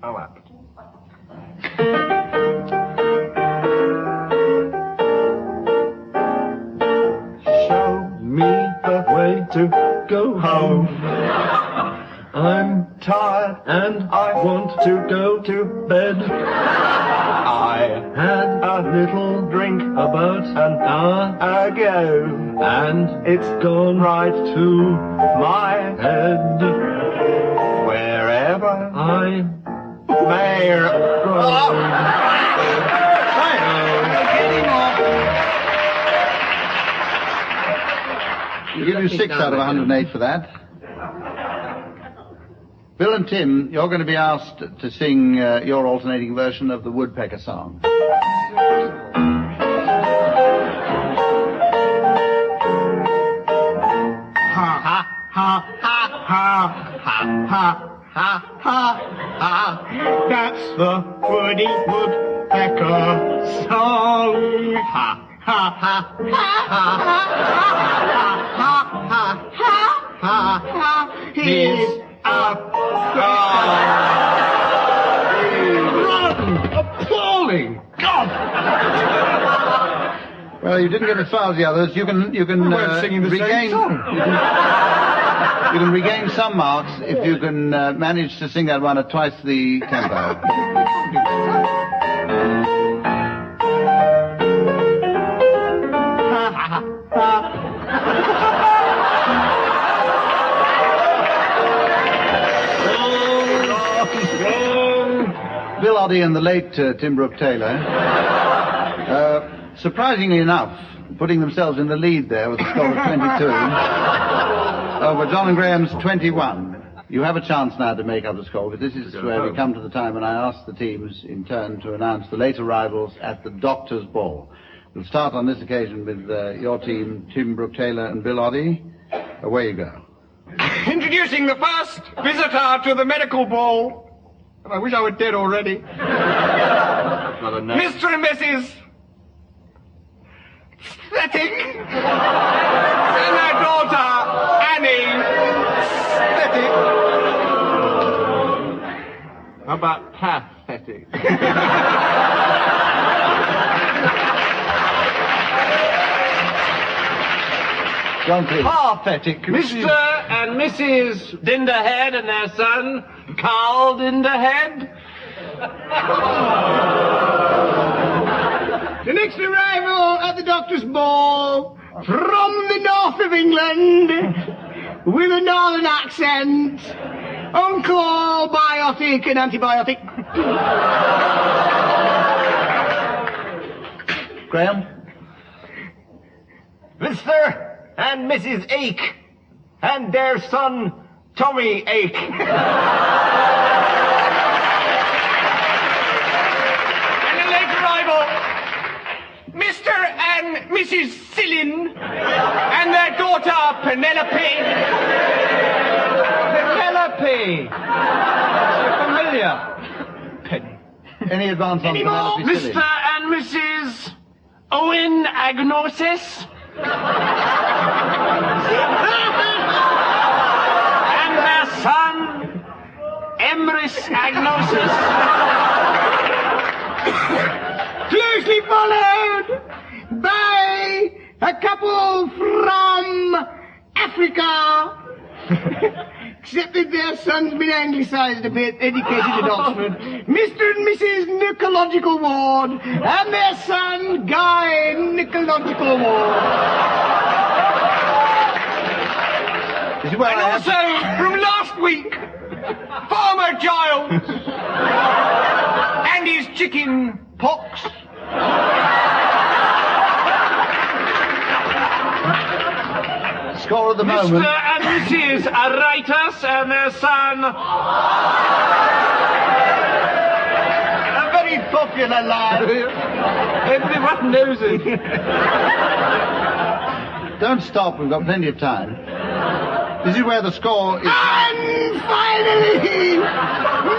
Oh, up. Show me the way to go home. I'm tired and I want to go to bed. I had a little drink about an hour ago, and it's gone right to my head. Wherever I may go. We'll give you 6 out of 108 for that. Bill and Tim, you're going to be asked to sing your alternating version of the Woodpecker song. Ha ha ha ha ha ha ha ha ha. That's the Woody Woodpecker song. Ha ha ha ha ha ha ha ha ha. He's up. Run! Appalling! God! Well, you didn't get as far as the others. You can We weren't singing the regain. same song. You can regain some marks if you can manage to sing that one at twice the tempo. Bill Oddie and the late Tim Brooke-Taylor, surprisingly enough, putting themselves in the lead there with a score of 22 over John and Graham's 21. You have a chance now to make up the score, but this is where we come to the time when I ask the teams in turn to announce the late arrivals at the Doctor's Ball. We'll start on this occasion with your team, Tim Brooke-Taylor and Bill Oddie. Away you go. Introducing the first visitor to the medical ball. I wish I were dead already. Mr. and Mrs. Stetting and their daughter, Annie Stetting. How about pathetic? John, please. Pathetic. Mr. and Mrs. Dinderhead and their son, Carl Dinderhead. The next arrival at the Doctor's Ball from the north of England with a northern accent. Incl, biotic and antibiotic. Graham? Mr. and Mrs. Ake and their son, Tommy Ake. And a late arrival, Mr. and Mrs. Cillin, and their daughter Penelope. Penelope! Familiar. Penny. Any advance on Penelope Silly? Mr. and Mrs. Owen Agnosis. And their son, Emrys Agnosis. Closely followed by a couple from Africa. Except that their son's been anglicised a bit, educated at Oxford. Mr. and Mrs. Nicological Ward, and their son, Guy Nicological Ward. And also, from last week, Farmer Giles and his chicken pox. Score at the moment. Mr. and Mrs. Aritas and their son. A very popular lad. Everyone knows it. Don't stop, we've got plenty of time. This is where the score is... And finally,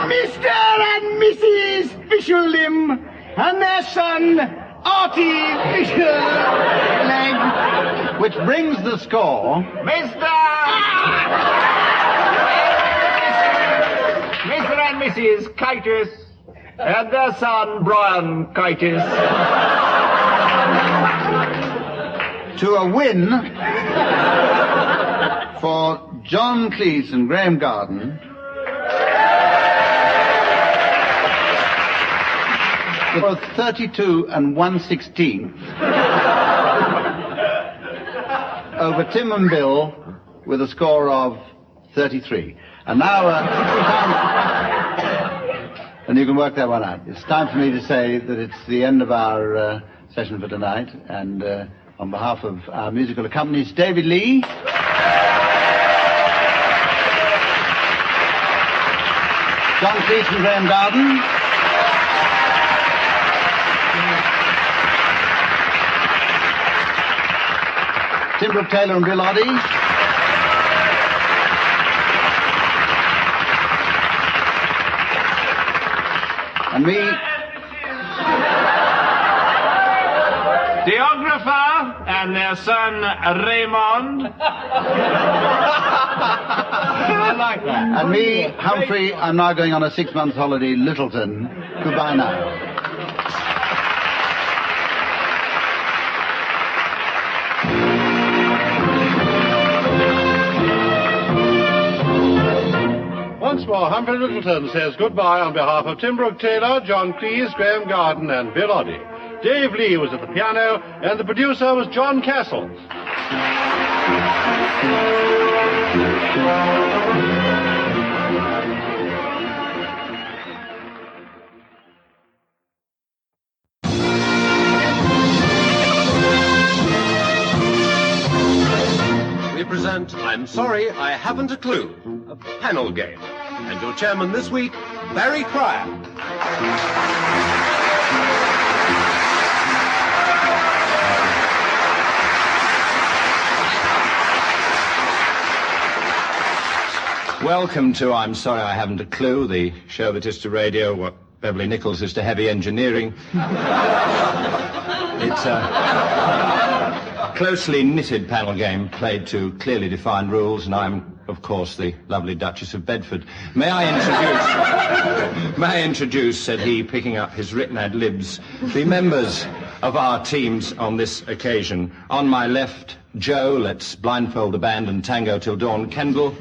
Mr. and Mrs. Fisherlim and their son, Artie Fisherleg. Which brings the score... Mr. and Mrs. Kitus and their son, Brian Kitus. to a win for John Cleese and Graham Garden. For 32 1/16 over Tim and Bill with a score of 33. And now, and you can work that one out. It's time for me to say that it's the end of our session for tonight, and on behalf of our musical accompanist, David Lee, John Cleese and Graham Garden, Tim Brooke-Taylor and Bill Oddie, and me, Geographer and their son Raymond. I like that. and me, Humphrey. I'm now going on a 6-month holiday, Littleton. Goodbye now. Once more, Humphrey Littleton says goodbye on behalf of Tim Brooke-Taylor, John Cleese, Graham Garden, and Bill Oddie. Dave Lee was at the piano, and the producer was John Castle. We present I'm Sorry I Haven't a Clue, a panel game. And your chairman this week, Barry Cryer. Welcome to I'm Sorry I Haven't a Clue, the show that is to radio what Beverly Nichols is to heavy engineering. It's a closely knitted panel game played to clearly defined rules, and I'm, of course, the lovely Duchess of Bedford. May I introduce, said he, picking up his written ad-libs, the members of our teams on this occasion. On my left, Joe, let's blindfold the band and tango till dawn, Kendall.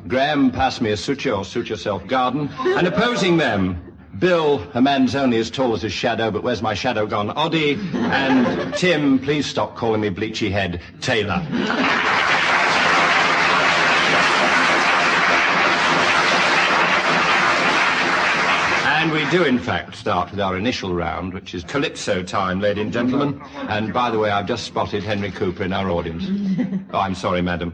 Graham, pass me a suture or suit yourself, Garden. And opposing them, Bill, a man's only as tall as his shadow, but where's my shadow gone, Oddie. And Tim, please stop calling me Bleachy Head, Taylor. And we do, in fact, start with our initial round, which is Calypso time, ladies and gentlemen. And by the way, I've just spotted Henry Cooper in our audience. Oh, I'm sorry, madam.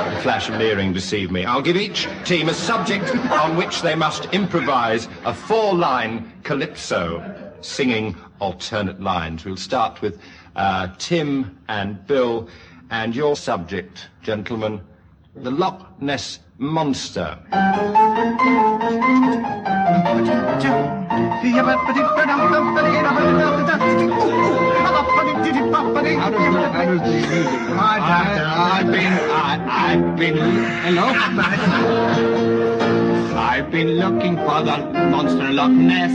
The flash of the earring deceived me. I'll give each team a subject on which they must improvise a 4-line calypso, singing alternate lines. We'll start with Tim and Bill, and your subject, gentlemen, the Loch Ness Monster. I've been looking for the monster Loch Ness.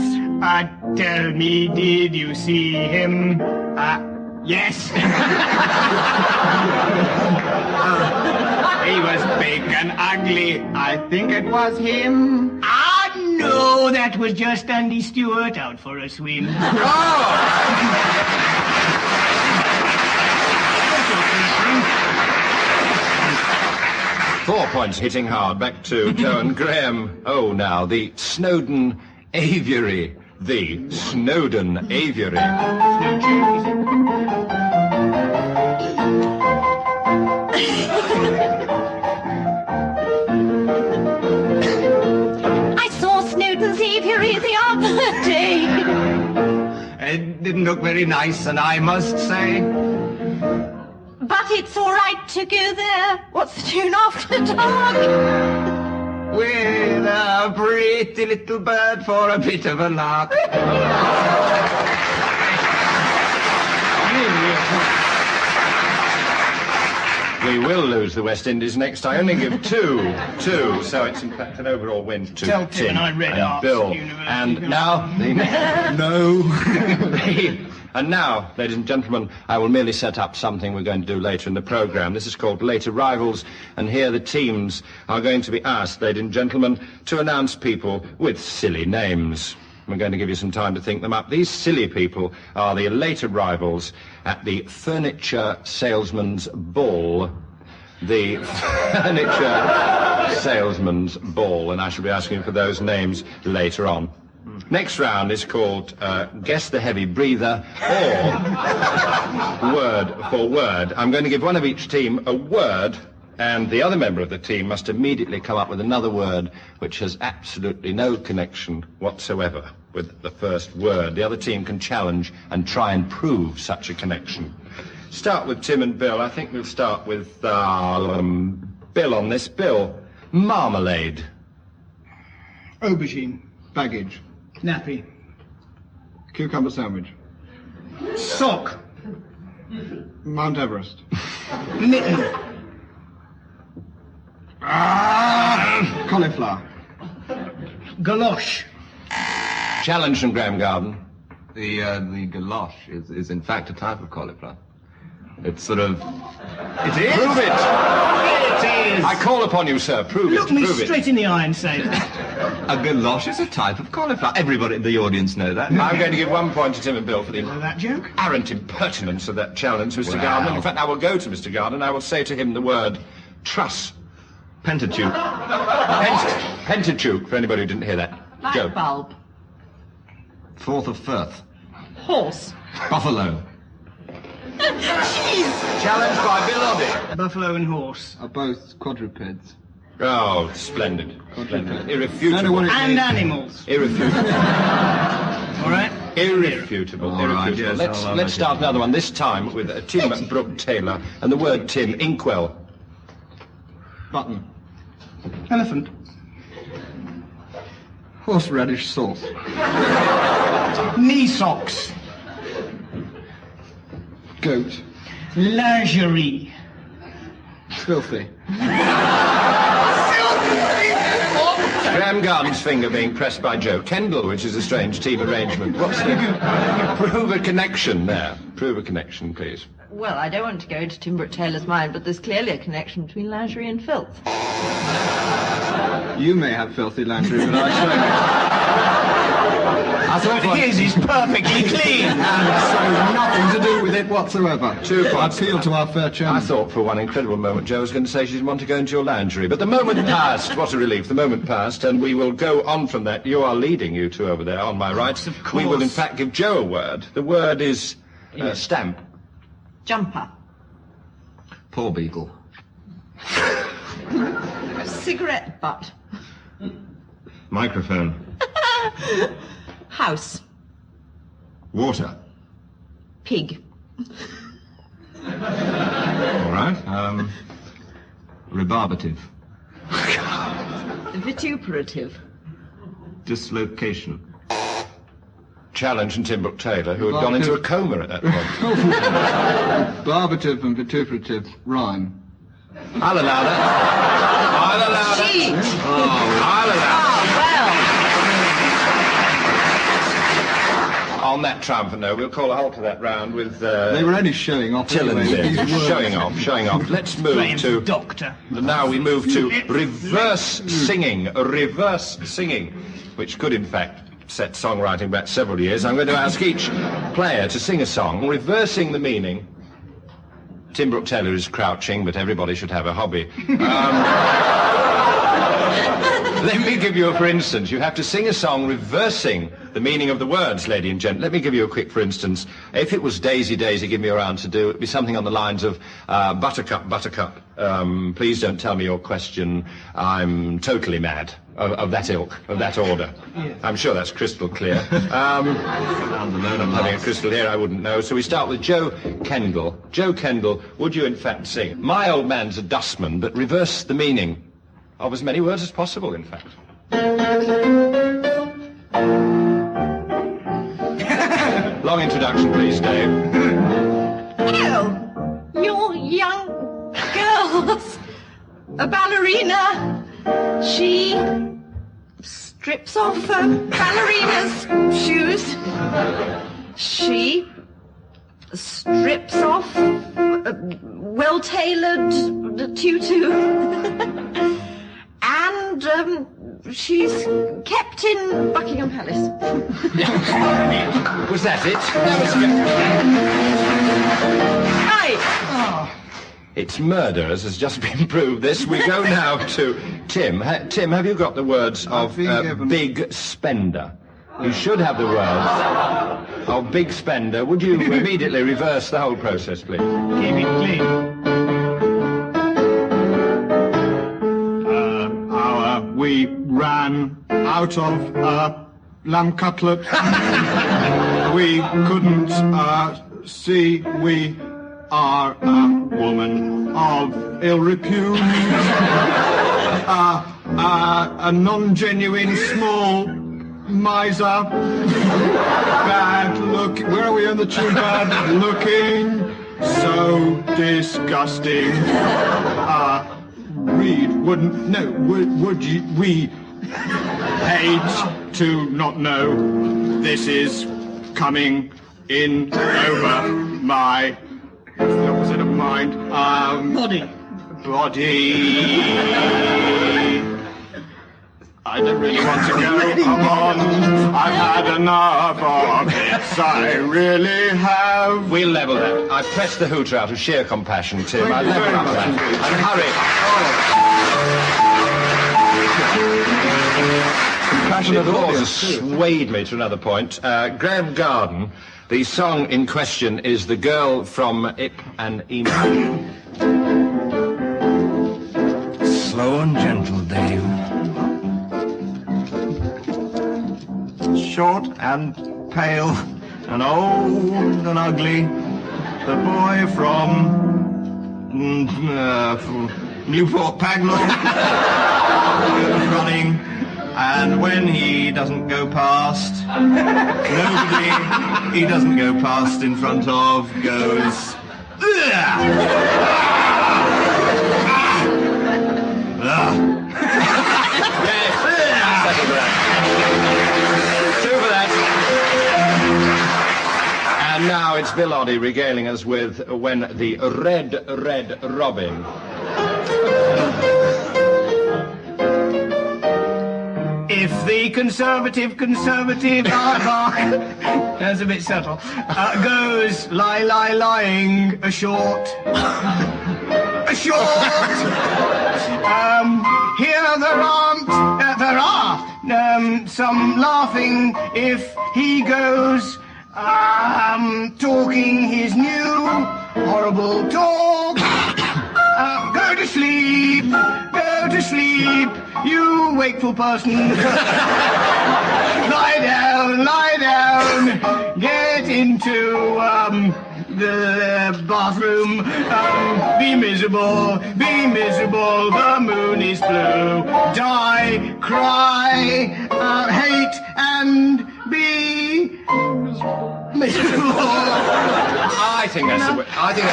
Tell me, did you see him? Yes. He was big and ugly. I think it was him. No, that was just Andy Stewart out for a swim. 4 points, hitting hard. Back to Joe and Graham. Oh, now, the Snowdon Aviary. The Snowdon Aviary. I saw Snowdon's Aviary the other day. It didn't look very nice, and I must say. But it's all right to go there. What's the tune after dark? With a pretty little bird for a bit of a lark. We will lose the West Indies next. I only give two. So it's in fact an overall win to Tell Tim Tim I read and Arts Bill. University. And now And now, ladies and gentlemen, I will merely set up something we're going to do later in the programme. This is called Late Arrivals, and here the teams are going to be asked, ladies and gentlemen, to announce people with silly names. We're going to give you some time to think them up. These silly people are the late arrivals at the Furniture Salesman's Ball. The Furniture Salesman's Ball, and I shall be asking for those names later on. Next round is called Guess the Heavy Breather, or Word for Word. I'm going to give one of each team a word, and the other member of the team must immediately come up with another word which has absolutely no connection whatsoever with the first word. The other team can challenge and try and prove such a connection. Start with Tim and Bill. I think we'll start with Bill on this. Bill, marmalade. Aubergine. Baggage. Nappy. Cucumber sandwich. Sock. Mount Everest. Mitten. Cauliflower. Galosh. Challenge from Graham Garden. The galosh is in fact a type of cauliflower. It's sort of... It is? Prove it! It is! I call upon you, sir. Prove Look it. me Prove straight it. in the eye and say A galosh is a type of cauliflower. Everybody in the audience know that. I'm going to give 1 point to Tim and Bill for the that joke. arrant impertinence of that challenge, Mr. Wow. Garden. In fact, I will go to Mr. Garden. I will say to him the word truss. Pentateuch. Pentateuch, for anybody who didn't hear that. Joe. Light bulb. Fourth of Firth. Horse. Buffalo. Challenged by Bill Oddie. Buffalo and horse. Are both quadrupeds. Oh, splendid. Splendid. Irrefutable. And animals. Irrefutable. All right? Irrefutable. All right, Irrefutable. yes, Let's start another one, this time with Tim Brooke-Taylor. And the word Tim, Incl. Button. Elephant. Horseradish sauce. Knee socks. Goat. Lingerie. Filthy. Graham Garden's finger being pressed by Joe Kendall, which is a strange team arrangement. What's the... Prove a connection there. Prove a connection, please. Well, I don't want to go into Tim Brooke-Taylor's mind, but there's clearly a connection between lingerie and filth. You may have filthy lingerie, but I But his is perfectly clean. and so nothing to do with it whatsoever. 2 points. Appeal to our fair I chairman. thought for one incredible moment Joe was going to say she didn't want to go into your lingerie. But the moment passed. What a relief. The moment passed, and we will go on from that. You are leading, you two over there, on my right. Of course. We will, in fact, give Joe a word. The word is stamp. Jumper. Paw beagle. Cigarette butt. Microphone. House. Water. Pig. All right. Rebarbative. Vituperative. Dislocation. Challenge and Tim Brooke-Taylor, who had gone into a coma at that point. Barbative and vituperative rhyme. I'll allow that. I'll allow that. I'll allow that. On that triumphant note, we'll call a halt to that round with... They were only showing off. Tillins Anyway, in. Showing off. Let's move to... Doctor. Now we move to reverse singing, which could, in fact, set songwriting back several years. I'm going to ask each player to sing a song, reversing the meaning. Tim Brooke-Taylor is crouching, but everybody should have a hobby. Let me give you a for instance. You have to sing a song reversing the meaning of the words, lady and gent. Let me give you a quick for instance. If it was Daisy, Daisy, give me a round to do, it'd be something on the lines of Buttercup, Buttercup, please don't tell me your question, I'm totally mad. Of that ilk, of that order. Yeah. I'm sure that's crystal clear. I'm having a crystal here, I wouldn't know. So we start with Joe Kendall. Joe Kendall, would you in fact sing, my old man's a dustman, but reverse the meaning of as many words as possible, in fact. Long introduction, please, Dave. Oh, you're young girls. A ballerina. She strips off her ballerina's shoes. She strips off a well-tailored tutu. And she's kept in Buckingham Palace. Was that it? That was... Right. It's murder, as has just been proved this. We go now to Tim. Tim, have you got the words of big spender? You should have the words of big spender. Would you immediately reverse the whole process, please? Keep it clean. We ran out of lamb cutlet. We couldn't see. We are a woman of ill repute. A non-genuine small miser. Bad look. Where are we on the tune? Bad looking. So disgusting. Would you, we hate to not know this is coming in over my, what was it of mind? Body. I don't really want to go. Come on, I've had enough of this. I really have. We'll level that. I pressed the hooter out of sheer compassion, Tim. I level up that. And hurry. Compassionate applause has swayed me to another point. Graham Garden, the song in question is The Girl from Ip and Emo. Slow and gentle, Dave. Short and pale and old and ugly. The boy from Newport Pagnell running, and when he doesn't go past, nobody he doesn't go past in front of goes. And now it's Bill Oddie regaling us with When the Red Robin. If the conservative aardvark, that's a bit subtle, goes lying ashort. Here there are some laughing if he goes talking his new horrible talk. Go to sleep, you wakeful person. Lie down, get into the bathroom. Be miserable, the moon is blue. Die, cry, hate, and be miserable. I think that's the way. I think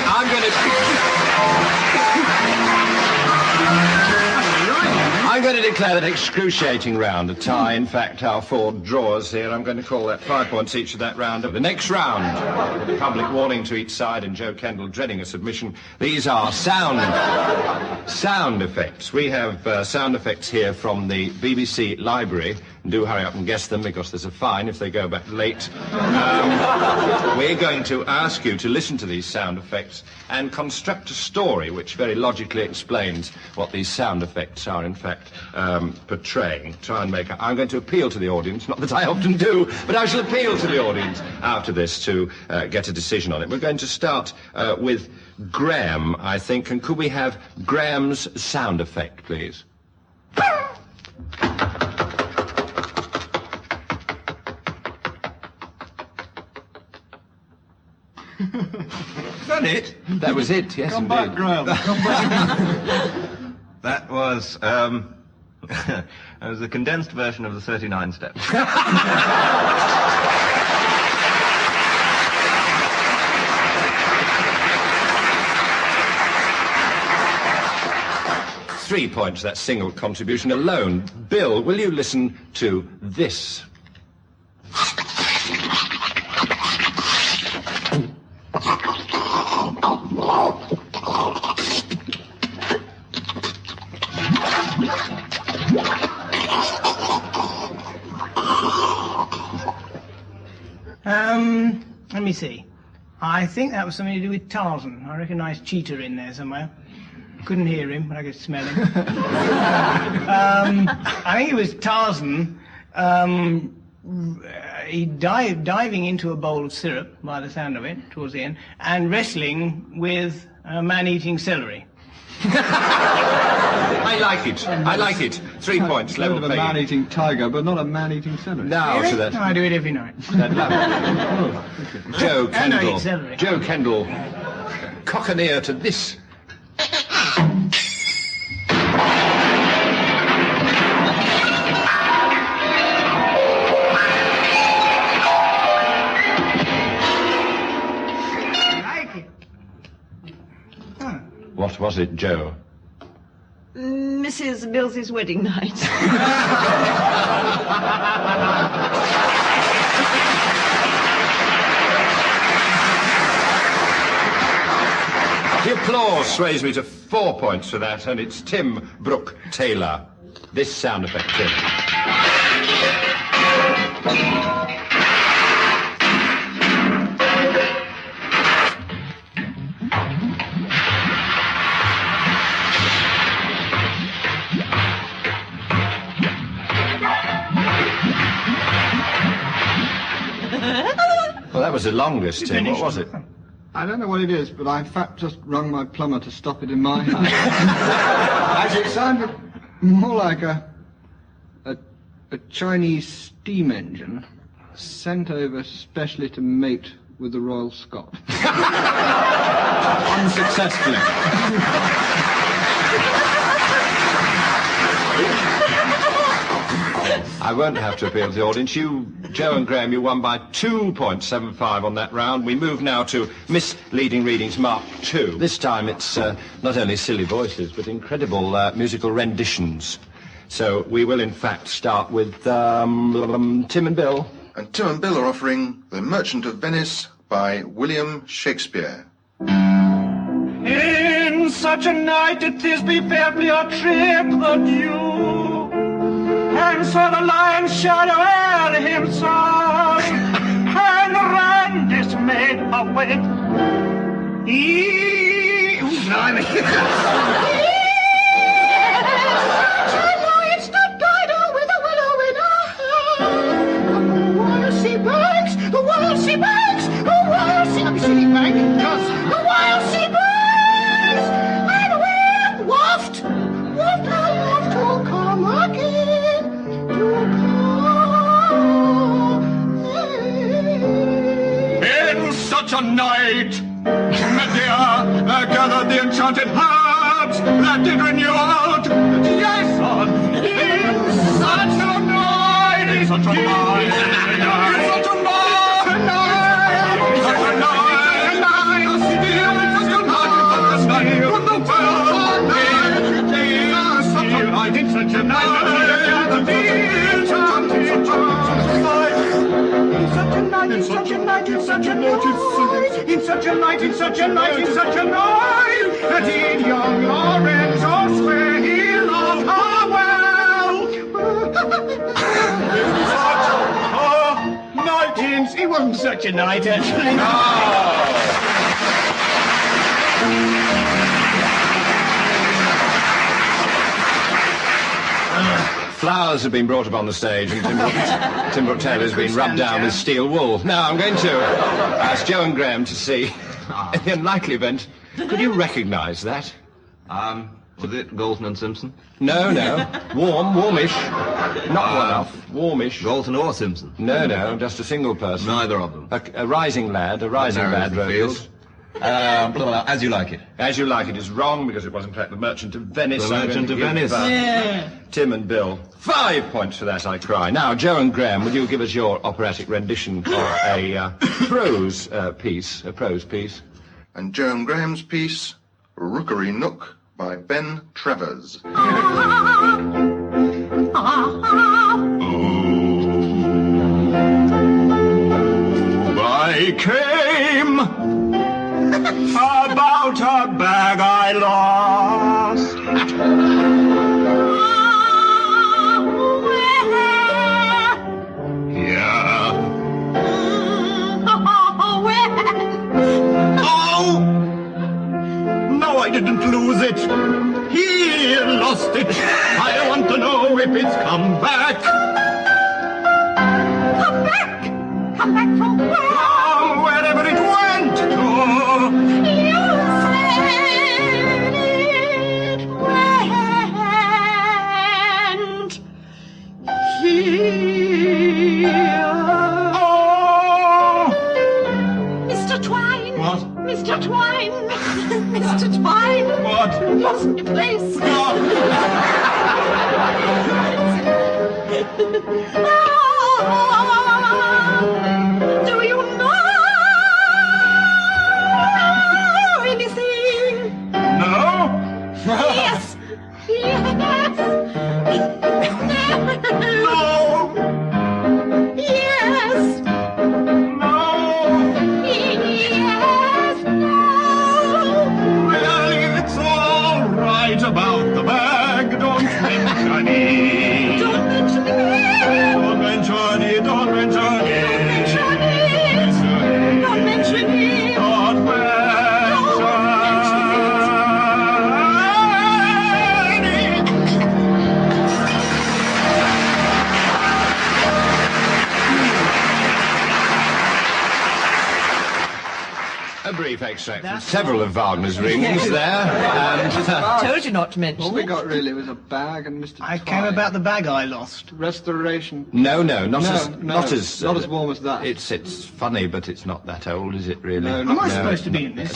I'm going to declare that excruciating round a tie. In fact, our 4 drawers here, I'm going to call that 5 points each of that round. The next round, with the public warning to each side and Joe Kendall dreading a submission, these are sound effects. We have sound effects here from the BBC library. Do hurry up and guess them, because there's a fine if they go back late. We're going to ask you to listen to these sound effects and construct a story which very logically explains what these sound effects are, in fact, portraying. Try and I'm going to appeal to the audience, not that I often do, but I shall appeal to the audience after this to get a decision on it. We're going to start with Graham, I think, and could we have Graham's sound effect, please? Is that it? That was it, yes, Come indeed. back, Graham. Come back. That was, that was a condensed version of the 39 steps. 3 points, that single contribution alone. Bill, will you listen to this? Let me see. I think that was something to do with Tarzan. I recognise Cheetah in there somewhere. Couldn't hear him, but I could smell him. I think it was Tarzan. He diving into a bowl of syrup, by the sound of it, towards the end, and wrestling with a man eating celery. I like it. I like it. 3 points. Level Of a playing. man-eating tiger, but not a man-eating celery. Now Really? to that. No, I do it every night. Joe And I Kendall. eat celery. Joe Kendall. Cock an ear to this. I like it. Huh. What was it, Joe? Mrs. Mills's wedding night. The applause sways me to 4 points for that, and it's Tim Brooke-Taylor. This sound effect, Tim. Well, that was the longest, Tim. What was it? I don't know what it is, but I in fact just rung my plumber to stop it in my house. As it sounded more like a Chinese steam engine sent over specially to mate with the Royal Scot. Unsuccessfully. I won't have to appeal to the audience. You, Joe and Graham, you won by 2.75 on that round. We move now to Misleading Readings Mark II. This time it's not only silly voices, but incredible musical renditions. So we will, in fact, start with Tim and Bill. And Tim and Bill are offering The Merchant of Venice by William Shakespeare. In such a night it is befell me a trip adieu, and saw the lion's shadow ere himself, and ran dismayed away. that did renew out. Yes, son, in such a night, in such a night, in such a night, in such a night, in such a night, when the world is such a night, in such a night, in such a night, in such a night, in such a night, in such a night, in such a night, did young Lorenzo swear he loved her well? It wasn't such a night, actually. Flowers have been brought upon the stage and Tim Brooke-Taylor has been rubbed down with steel wool. Now I'm going to ask Joe and Graham to see, in the unlikely event, could you recognise that? Was it Galton and Simpson? No. Warmish. Not one off. Warmish. Galton or Simpson? No, just a single person. Neither of them. A rising lad wrote this. As You Like It. As You Like It is wrong because it was in fact The Merchant of Venice. The Merchant of Venice. Tim and Bill, 5 points for that, I cry. Now, Joe and Graham, would you give us your operatic rendition of a prose piece? And Joe and Graham's piece, Rookery Nook, by Ben Travers. I came about a bag I lost. Yeah. Oh! No, I didn't lose it. He lost it. I want to know if it's come back. Come back from where? From wherever it went to. You said it went here. Oh! Mr. Twine. What? Mr. Twine. Mr. Twine. What? Lost my place. Do you know anything? No? Yes. Yes. No! Yes. No! Yes. No. Well, it's all right about the bag. Don't mention it. Don't mention it. Don't mention it. Don't mention it. Don't mention it. Don't mention it. A brief extract from several of Wagner's rings there. And, Told you not to mention All we it. got really was a bag and Mr. I came about the bag I lost. Restoration. No, not as not as warm as that. It's funny, but it's not that old, is it really? No, Am I no. supposed to be in this?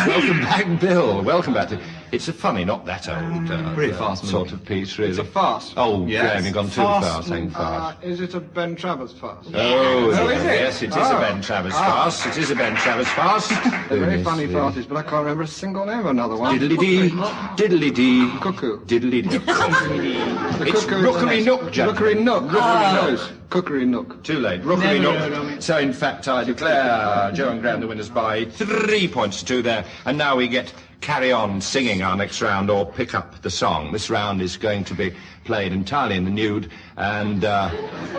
Welcome back, Bill. Welcome back to. It's a funny, not that old, Pretty fast sort of piece, really. It's a farce. Oh, Yes. Graham, you've gone too far saying farce. Is it a Ben Travers farce? Oh, is it? yes, it is a Ben Travers farce. It is a Ben Travers farce. They're very funny farces, but I can't remember a single name of another one. Diddly-dee, diddly-dee. Cuckoo. Diddly-dee. The It's cuckoo is Rookery an S. Nook, gentlemen. Rookery Nook. Rookery knows. Cookery Nook. Too late. Rookery Never Nook. heard of it. So, in fact, I declare Joe and Graham the winners by 3 points to 2 there. And now we get Carry On Singing our next round, or Pick Up the Song. This round is going to be played entirely in the nude, and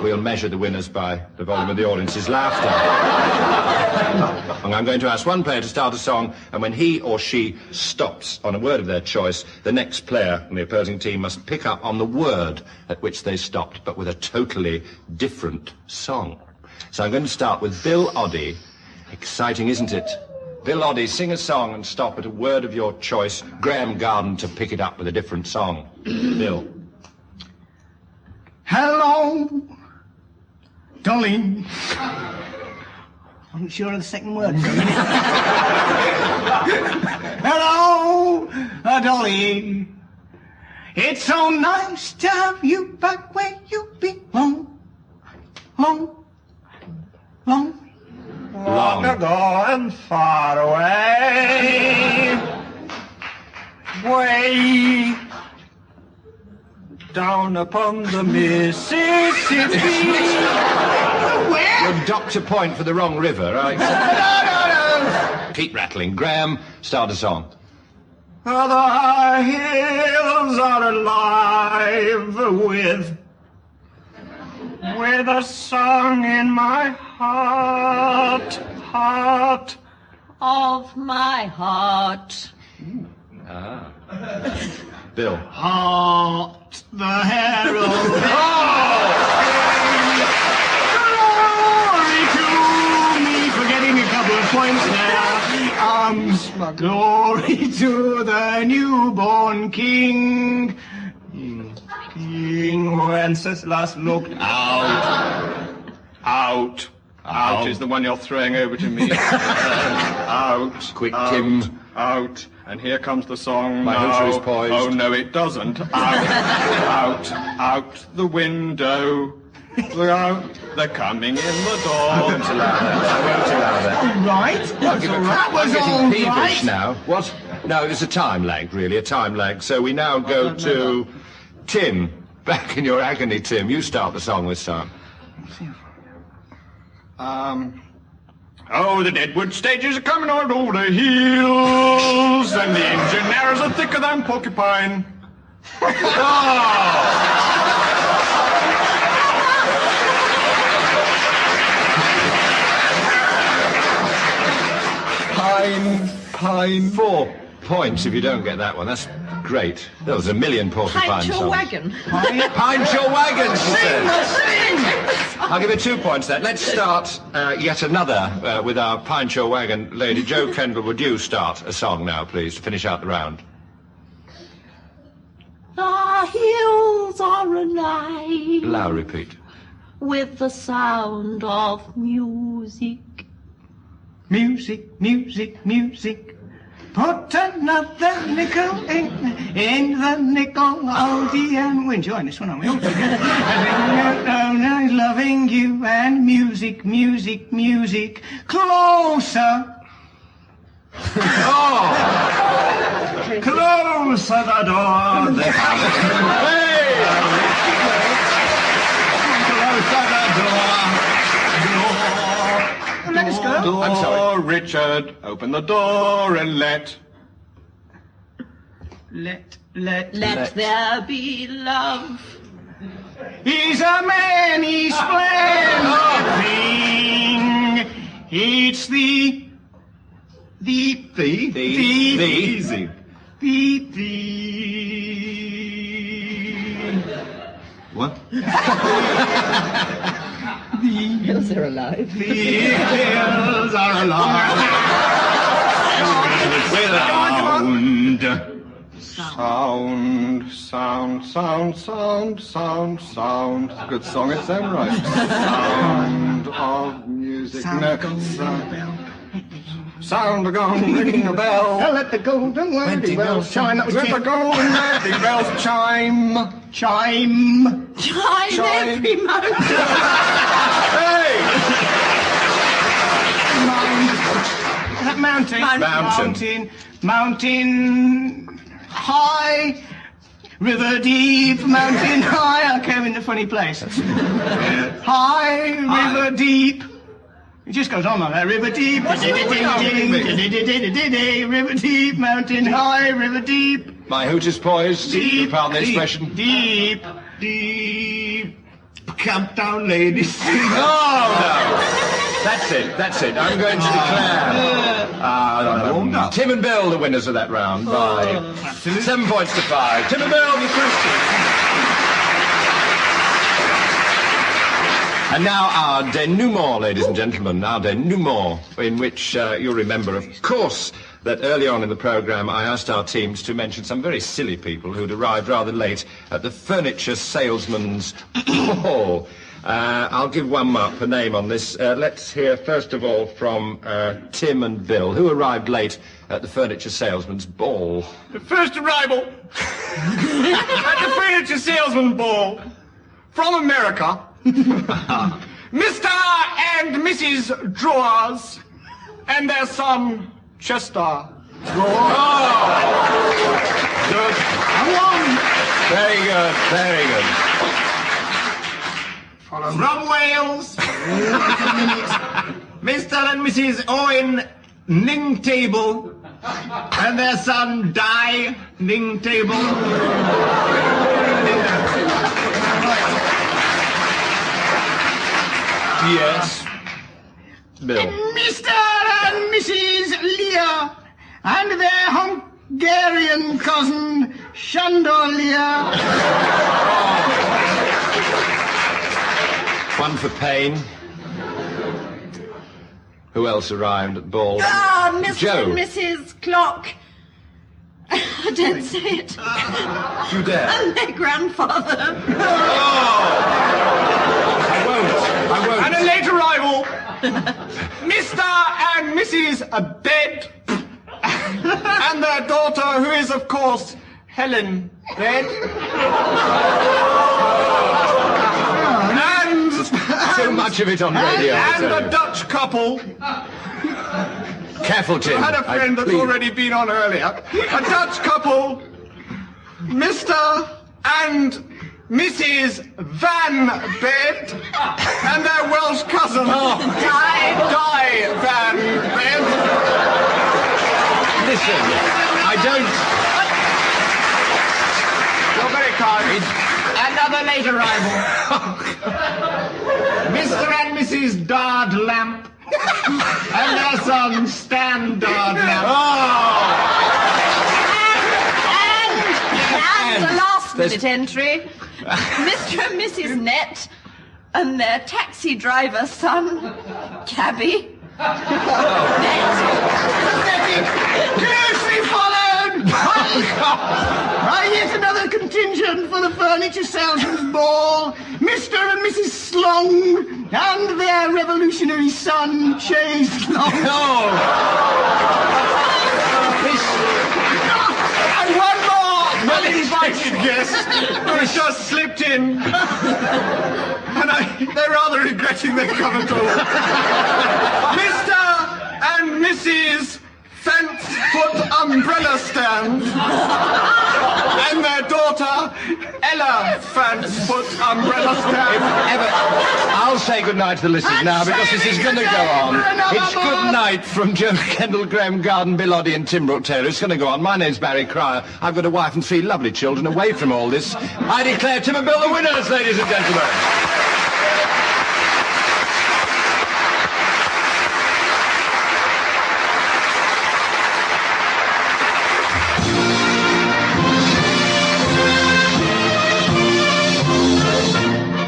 we'll measure the winners by the volume of the audience's laughter. And I'm going to ask one player to start a song, and when he or she stops on a word of their choice, the next player in the opposing team must pick up on the word at which they stopped, but with a totally different song. So I'm going to start with Bill Oddie. Exciting, isn't it? Bill Oddie, sing a song and stop at a word of your choice. Graham Garden to pick it up with a different song. Bill. Hello, Dolly. I'm sure of the second word for a minute. Hello, dolly. It's so nice to have you back where you belong. Long ago and far away. Way down upon the Mississippi. You're Dr. Point for the wrong river, right? No. Keep rattling. Graham, start us on. The high hills are alive with a song in my heart. Of my heart. Bill. Heart, the herald. Glory to me for getting a couple of points there. Glory to the newborn king. King Wenceslas looked out. Out is the one you're throwing over to me. Out. Quick, Tim. Out. And here comes the song My now. hooter is poised. Oh, no, it doesn't. Out the window. They're coming in the door. I won't allow that. Right. That was all getting peevish right. now. What? No, it's a time lag, really, a time lag. So we now go to Tim. Back in your agony, Tim. You start the song this time. Oh, the Deadwood stages are coming out over the hills, and the engine arrows are thicker than porcupine. Pine. 4 points if you don't get that one. That's great. There was a million porcupine Pine songs. your wagon. Pine your wagon, she says. I'll give it 2 points then. Let's start yet another with our Pine Your Wagon lady. Joe Kendall, would you start a song now, please, to finish out the round? The hills are alive Loud repeat. with the sound of music. Music. Put another nickel in the nickel. Oh, dear. We're enjoying this one, aren't we? Loving you and music. Closer. Closer the door. Closer the door. Let us go. I'm sorry. Richard, open the door and let There be love. He's a many splendid thing. It's the easy. What? The hills are alive. The hills are alive. Sound. Good song, it's them right. Sound of music. Sound of gong ringing a bell. Let the golden wedding bells chime. Let the golden wedding bells chime. Chime every moment. Hey! Mountain high, river deep, mountain high. I came in a funny place. High, river deep. It just goes on like that. River deep, river deep, mountain high, river deep. My hoot is poised. Deep, pardon the expression. Deep. Countdown, ladies. Oh, no. That's it. I'm going to declare Tim and Bill the winners of that round by 7 points to 5. Tim and Bill, your question. And now our denouement, ladies and gentlemen, our denouement, in which you'll remember, of course, that early on in the programme I asked our teams to mention some very silly people who'd arrived rather late at the furniture salesman's ball. I'll give one up a name on this. Let's hear first of all from Tim and Bill, who arrived late at the furniture salesman's ball. The first arrival at the furniture salesman ball from America. Mr. and Mrs. Drawers and their son, Chester Drawers. Good. Come on. Very good, very good. From Wales, Mr. and Mrs. Owen Ningtable and their son, Di Ningtable. Yes. Bill. Mr. and Mrs. Lear and their Hungarian cousin, Shandor Lear. One for Payne. Who else arrived at the ball? Mr. Joe. and Mrs. Clock. I don't say it. You dare. And their grandfather. I won't. And a late arrival, Mr. and Mrs. Bed and their daughter, who is, of course, Helen Bed. And Too much of it on radio. and a Dutch couple. Careful, Tim. I had a friend that's already been on earlier. A Dutch couple, Mr. and Mrs. Van Bed and their Welsh cousin, Di Van Bed. Listen, I don't... You're very kind. Another late arrival. Mr. and Mrs. Dard Lamp and their son, Stan Dard Lamp. And the last minute entry, Mr. and Mrs. Net and their taxi driver son, Cabby. Closely followed by yet another contingent for the furniture salesman's ball, Mr. and Mrs. Slong and their revolutionary son, Chase Slong. And one more uninvited guest who has just slipped in. And they're rather regretting they've come at all. Mr. and Mrs. Fence-Foot Umbrella Stand and their daughter, Ella Fence-Foot Umbrella Stand. I'll say goodnight to the listeners now because this is going to go on. It's good night from Joe Kendall, Graham Garden, Bill Oddie and Tim Brooke-Taylor. It's going to go on. My name's Barry Cryer. I've got a wife and 3 lovely children. Away from all this, I declare Tim and Bill the winners, ladies and gentlemen.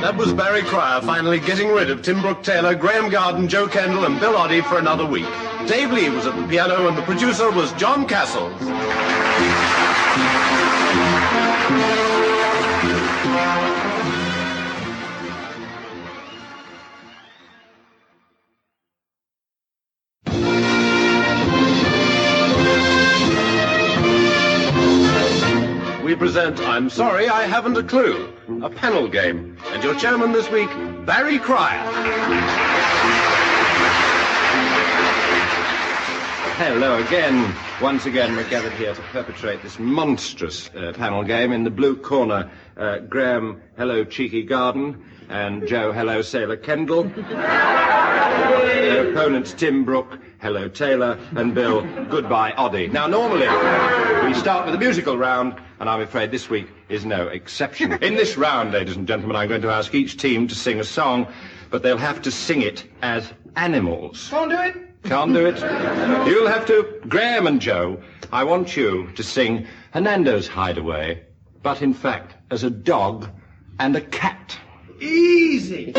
That was Barry Cryer finally getting rid of Tim Brooke-Taylor, Graham Garden, Joe Kendall and Bill Oddie for another week. Dave Lee was at the piano and the producer was John Cassells. We present I'm Sorry I Haven't a Clue, a panel game. And your chairman this week, Barry Cryer. Hello again. Once again, we're gathered here to perpetrate this monstrous panel game. In the blue corner, Graham, hello, Cheeky Garden, and Joe, hello, Sailor Kendall. Their opponents, Tim Brooke, hello, Taylor, and Bill, goodbye, Oddie. Now, normally, we start with a musical round, and I'm afraid this week is no exception. In this round, ladies and gentlemen, I'm going to ask each team to sing a song, but they'll have to sing it as animals. Can't do it. Can't do it? You'll have to. Graham and Joe, I want you to sing Hernando's Hideaway, but in fact as a dog and a cat. Easy.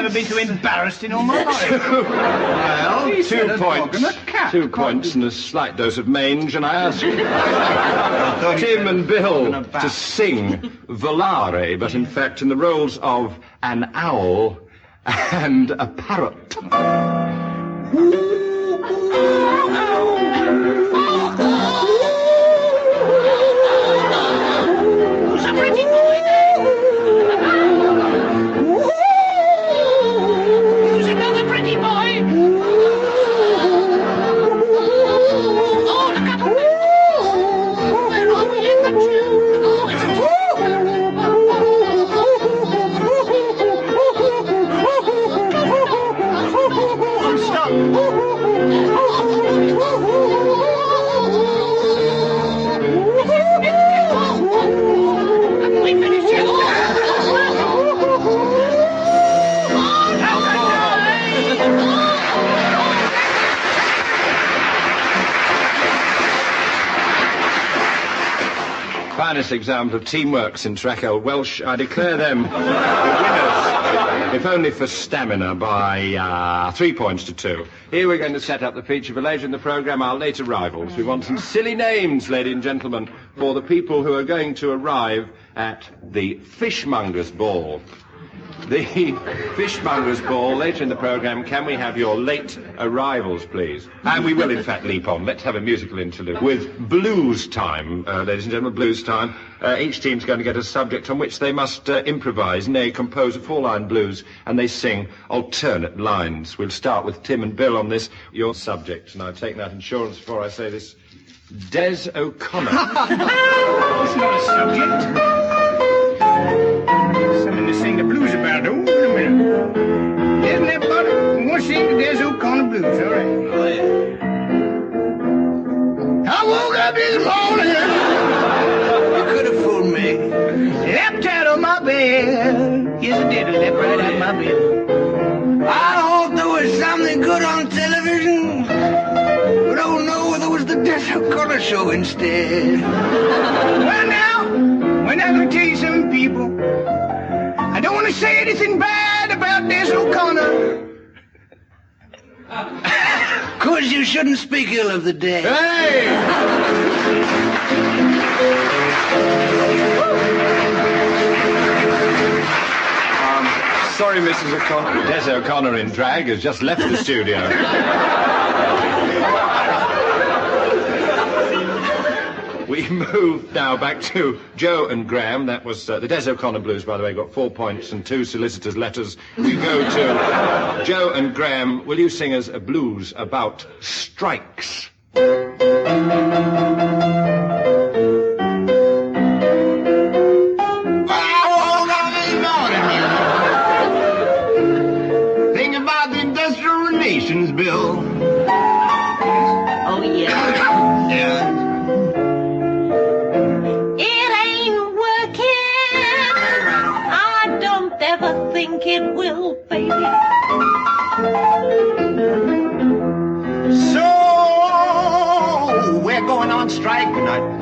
never been so embarrassed in all my life. Well, He said 2 a dog points. and a cat. 2 points and a slight dose of mange, and I ask Tim and Bill to sing volare, but in fact in the roles of an owl and a parrot. Who's a pretty boy there? Who's another pretty boy? Oh, look up. Where are we in the tune? Oh, it's we finished yet? Finest example of teamwork since Raquel Welsh. I declare them the winners, if only for stamina, by 3 points to 2. Here we're going to set up the feature for later in the programme, our late arrivals. We want some silly names, ladies and gentlemen, for the people who are going to arrive at the Fishmongers Ball. The Fishmongers Ball, later in the programme. Can we have your late arrivals, please? And we will, in fact, leap on. Let's have a musical interlude with Blues Time, ladies and gentlemen, Blues Time. Each team's going to get a subject on which they must improvise, nay, compose a 4-line blues, and they sing alternate lines. We'll start with Tim and Bill on this, your subject. And I've taken out insurance before I say this. Des O'Connor. It's not a subject. Something to sing the blues about. Oh, wait a minute. Isn't that buddy? We want to sing the Des O'Connor blues, all right? Oh, yeah. I woke up this morning. You could have fooled me. Leapt out of my bed. Yes, I did. I leapt right out of my bed. I thought there was something good on television. But oh no, there was the Des O'Connor show instead. Well, now, when I'm going to tell you something, people, I don't want to say anything bad about Des O'Connor. Because you shouldn't speak ill of the dead. Hey! Sorry, Mrs. O'Connor. Des O'Connor in drag has just left the studio. We move now back to Joe and Graham. That was the Des O'Connor Blues, by the way, got 4 points and 2 solicitors' letters. We go to Joe and Graham. Will you sing us a blues about strikes? Think about the Industrial Relations Bill. Oh, yeah. Yeah. It ain't working. I don't ever think it will, baby. So we're going on strike tonight.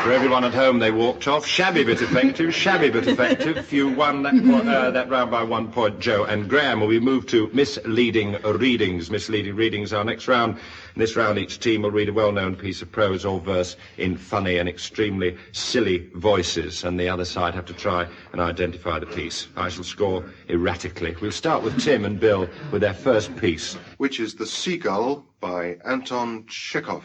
For everyone at home, they walked off. Shabby but effective, shabby but effective. You won that round by 1 point, Joe and Graham. We move to misleading readings. Misleading readings, our next round. In this round, each team will read a well-known piece of prose or verse in funny and extremely silly voices, and the other side have to try and identify the piece. I shall score erratically. We'll start with Tim and Bill with their first piece, which is The Seagull by Anton Chekhov.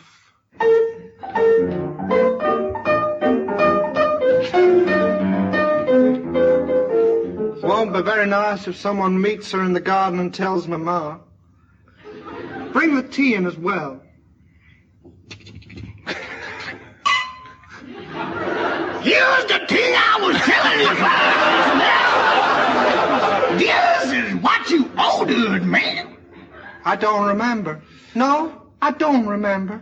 Won't be very nice if someone meets her in the garden and tells Mama. Bring the tea in as well. Here's the thing I was telling you about. This is what you ordered, man. I don't remember. No, I don't remember.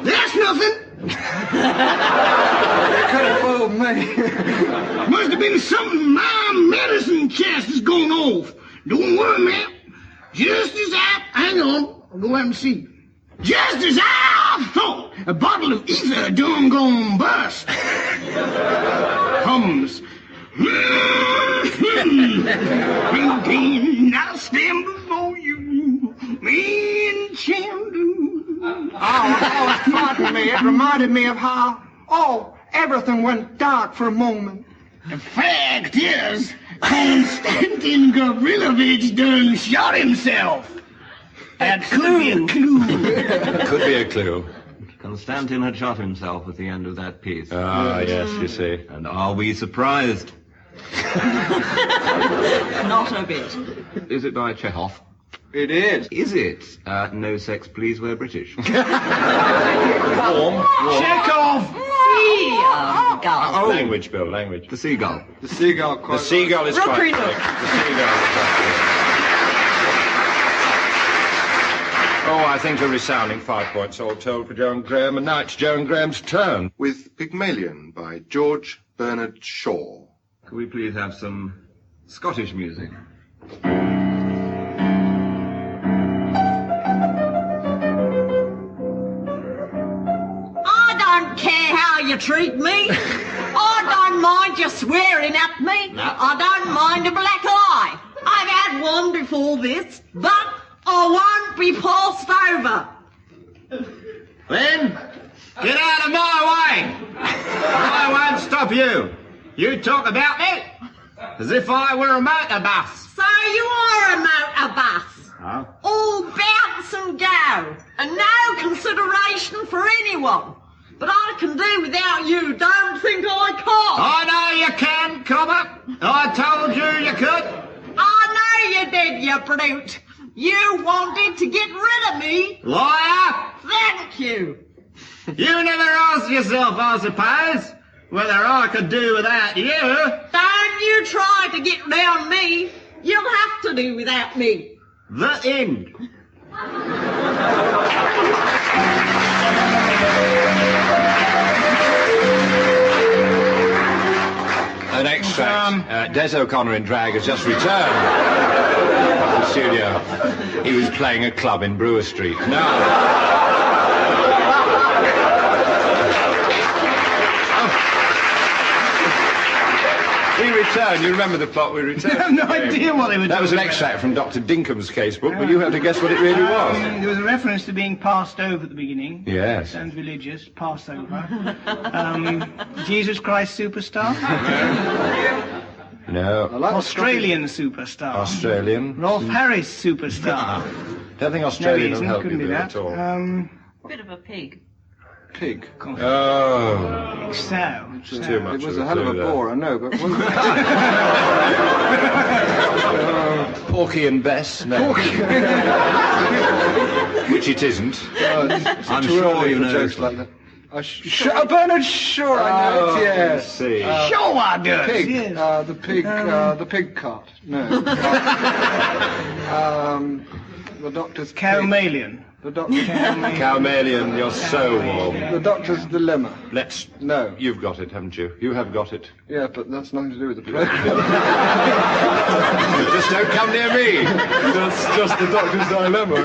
That's nothing. something. My medicine chest is going off. Don't worry, man. Hang on, I'll go out and see. Just as I thought, a bottle of ether done gone bust. Hums. I'll stand before you, in Chandu. Oh, pardon me. It reminded me of how, everything went dark for a moment. The fact is, Konstantin Gavrilovich done shot himself. That could be a clue. Could be a clue. Konstantin had shot himself at the end of that piece. Ah, yes, you see. And are we surprised? Not a bit. Is it by Chekhov? It is. Is it? No sex, please, we're British. Chekhov! Seagull. Language, Bill, language. The seagull. The seagull. The seagull is quite correct. The seagull is quite correct. Oh, I think a resounding 5 points all told for Joe and Graham, and now it's Joe and Graham's turn. With Pygmalion by George Bernard Shaw. Could we please have some Scottish music? I don't care how you treat me. I don't mind you swearing at me. No. I don't mind a black eye. I've had one before this, but I won't be passed over. Then, get out of my way! I won't stop you. You talk about me as if I were a motor bus. So you are a motor bus. Huh? All bounce and go, and no consideration for anyone. But I can do without you. Don't think I can't. I know you can, Cobber. I told you you could. I know you did, you brute. You wanted to get rid of me. Liar! Thank you. You never asked yourself, I suppose, whether I could do without you. Don't you try to get round me. You'll have to do without me. The end. An extract. Des O'Connor in drag has just returned to the studio. He was playing a club in Brewer Street. Now... We returned. You remember the plot? We returned. I have no idea what they were doing. That was an extract from Dr. Dinkham's casebook, but you have to guess what it really was. There was a reference to being passed over at the beginning. Yes. Sounds religious. Passover. Jesus Christ Superstar. No. Australian Superstar. Australian. Rolf Harris Superstar. Don't think Australian No will reason, help couldn't you be there that. at all. Bit of a pig. Pig. Oh. So. It's too much. It was of a hell of a clue there. bore, I know, but wasn't it? Porky and Bess? No. Which it isn't. I'm sure you know jokes like that. Bernard Shaw, I know it, yes. See. Sure I do. Pig, Yes. the pig cart. No. The doctor's Cowmalion. The doctor's Cowmalion, you're so warm. The doctor's dilemma. No. You've got it, haven't you? You have got it. Yeah, but that's nothing to do with the program. Just don't come near me. That's just the doctor's dilemma.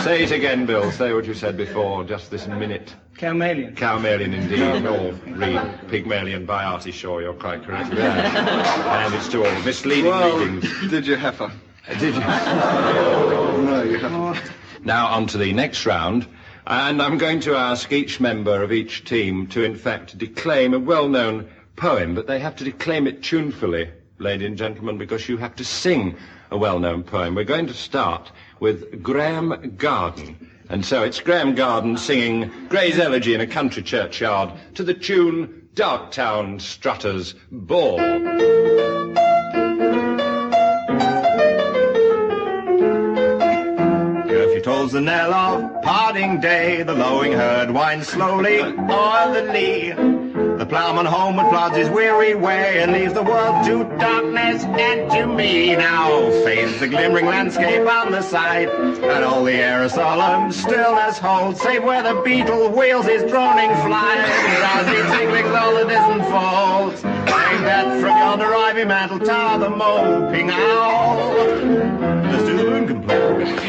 Say it again, Bill. Say what you said before, just this minute. Cowmalion. Cowmalion, indeed. Or read Pygmalion by Artie Shaw, you're quite correct. And it's to all misleading readings. Did you heifer? Did you? No, you haven't. Now on to the next round, and I'm going to ask each member of each team to, in fact, declaim a well-known poem, but they have to declaim it tunefully, ladies and gentlemen, because you have to sing a well-known poem. We're going to start with Graham Garden, and so it's Graham Garden singing Gray's Elegy in a country churchyard to the tune Darktown Strutters Ball. Tolls the knell of parting day, the lowing herd winds slowly o'er the lea. The ploughman homeward plods his weary way and leaves the world to darkness and to me. Now fades the glimmering landscape on the sight, and all the air a solemn stillness holds, save where the beetle wheels his droning flight, drowsy tinklings all the distant folds. Fade that from yonder ivy mantle tower, the moping owl. Let's do the moon complaint.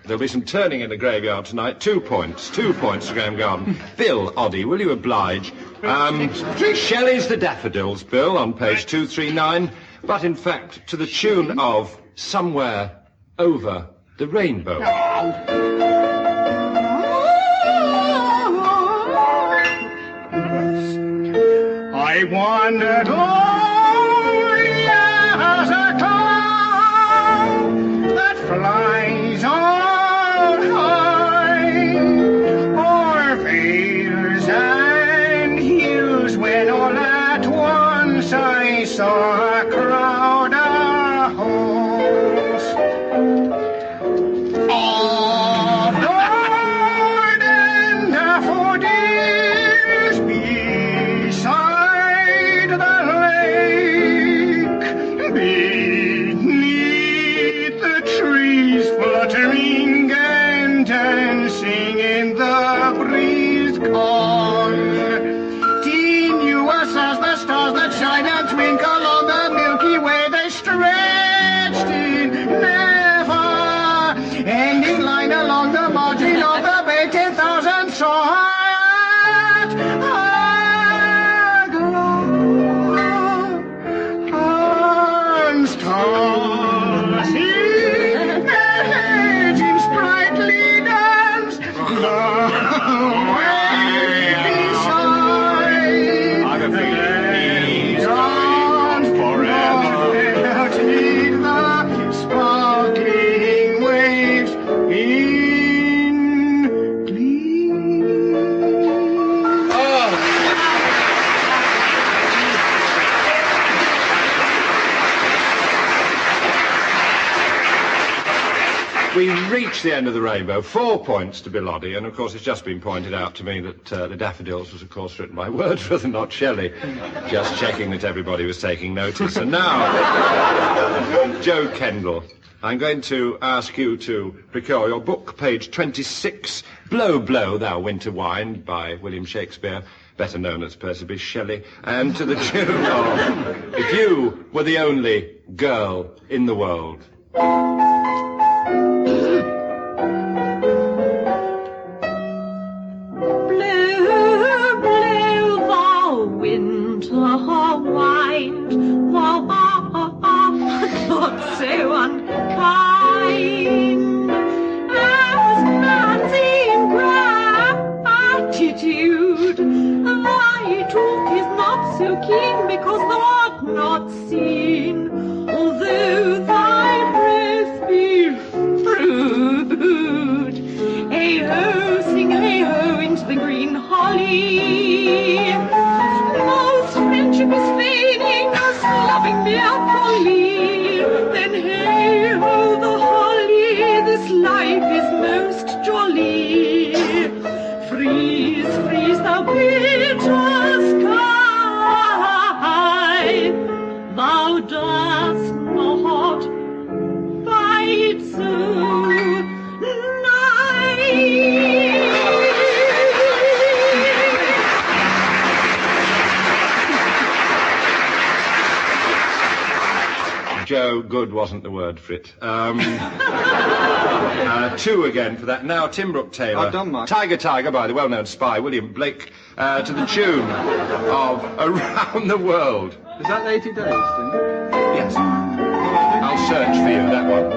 There'll be some turning in the graveyard tonight. 2 points to Graham Garden. Bill, Oddie, will you oblige? Shelley's The Daffodils, Bill, on page 239, but in fact to the tune of Somewhere Over the Rainbow. I wandered lonely as a cloud that flies on high o'er vales and hills, when all at once I saw a crowd, a host of golden daffodils beside the lake, beneath the trees, fluttering and dancing in the breeze, continuous as the stars that shine and twinkle on the Milky Way. They stretched in never-ending line along the margin of the bay. 10,000 saw it and stars in their legends brightly danced the way beside. I've a feeling he's Gone forever. out in the sparkling waves in glee. We reached the end of the rainbow. 4 points to Bill Oddie, and of course it's just been pointed out to me that The Daffodils was of course written by Wordsworth and not Shelley. Just checking that everybody was taking notice. And now, Joe Kendall, I'm going to ask you to procure your book, page 26, Blow, Blow, Thou Winter Wind, by William Shakespeare, better known as Percy Bysshe Shelley, and to the tune of If You Were the Only Girl in the World. Wind, not so unkind as fancy in gratitude. Thy talk is not so keen because thou art not seen, although thy breath be rude. Hey-ho, sing hey-ho into the green holly. Most friendship is fading, as loving mere folly. Then hey-ho, the holly, this life is most jolly. Freeze, freeze, thou bitter sky, thou dost not fight so nice. Joe, good wasn't the word for it. 2 again for that. Now, Tim Brooke-Taylor. I've done mine. Tiger, Tiger, by the well-known spy, William Blake, to the tune of Around the World. Is that 80 days, Tim? Yes. I'll search for you, that one.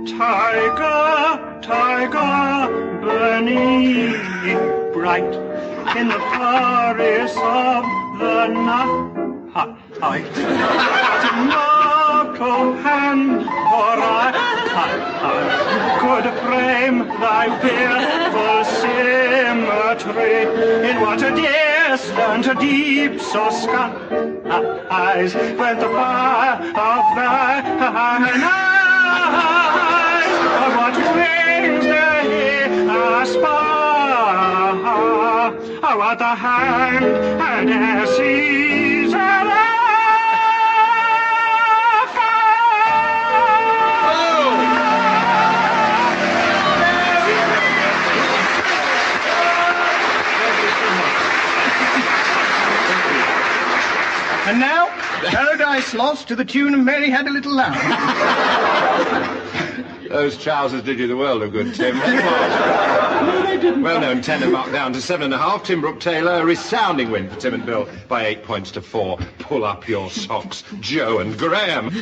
Tiger, tiger, burning bright in the forest of the night. Mortal hand or I could frame thy fearful symmetry in what a distant deep so skies went the fire of thine eyes. Of what wings they aspire, what the hand and seas my slots to the tune of Mary Had a Little Lamb. Those trousers did you the world of good, Tim. Well-known tenor marked down to 7.5. Tim Brooke-Taylor, a resounding win for Tim and Bill by 8 points to 4. Pull up your socks, Joe and Graham.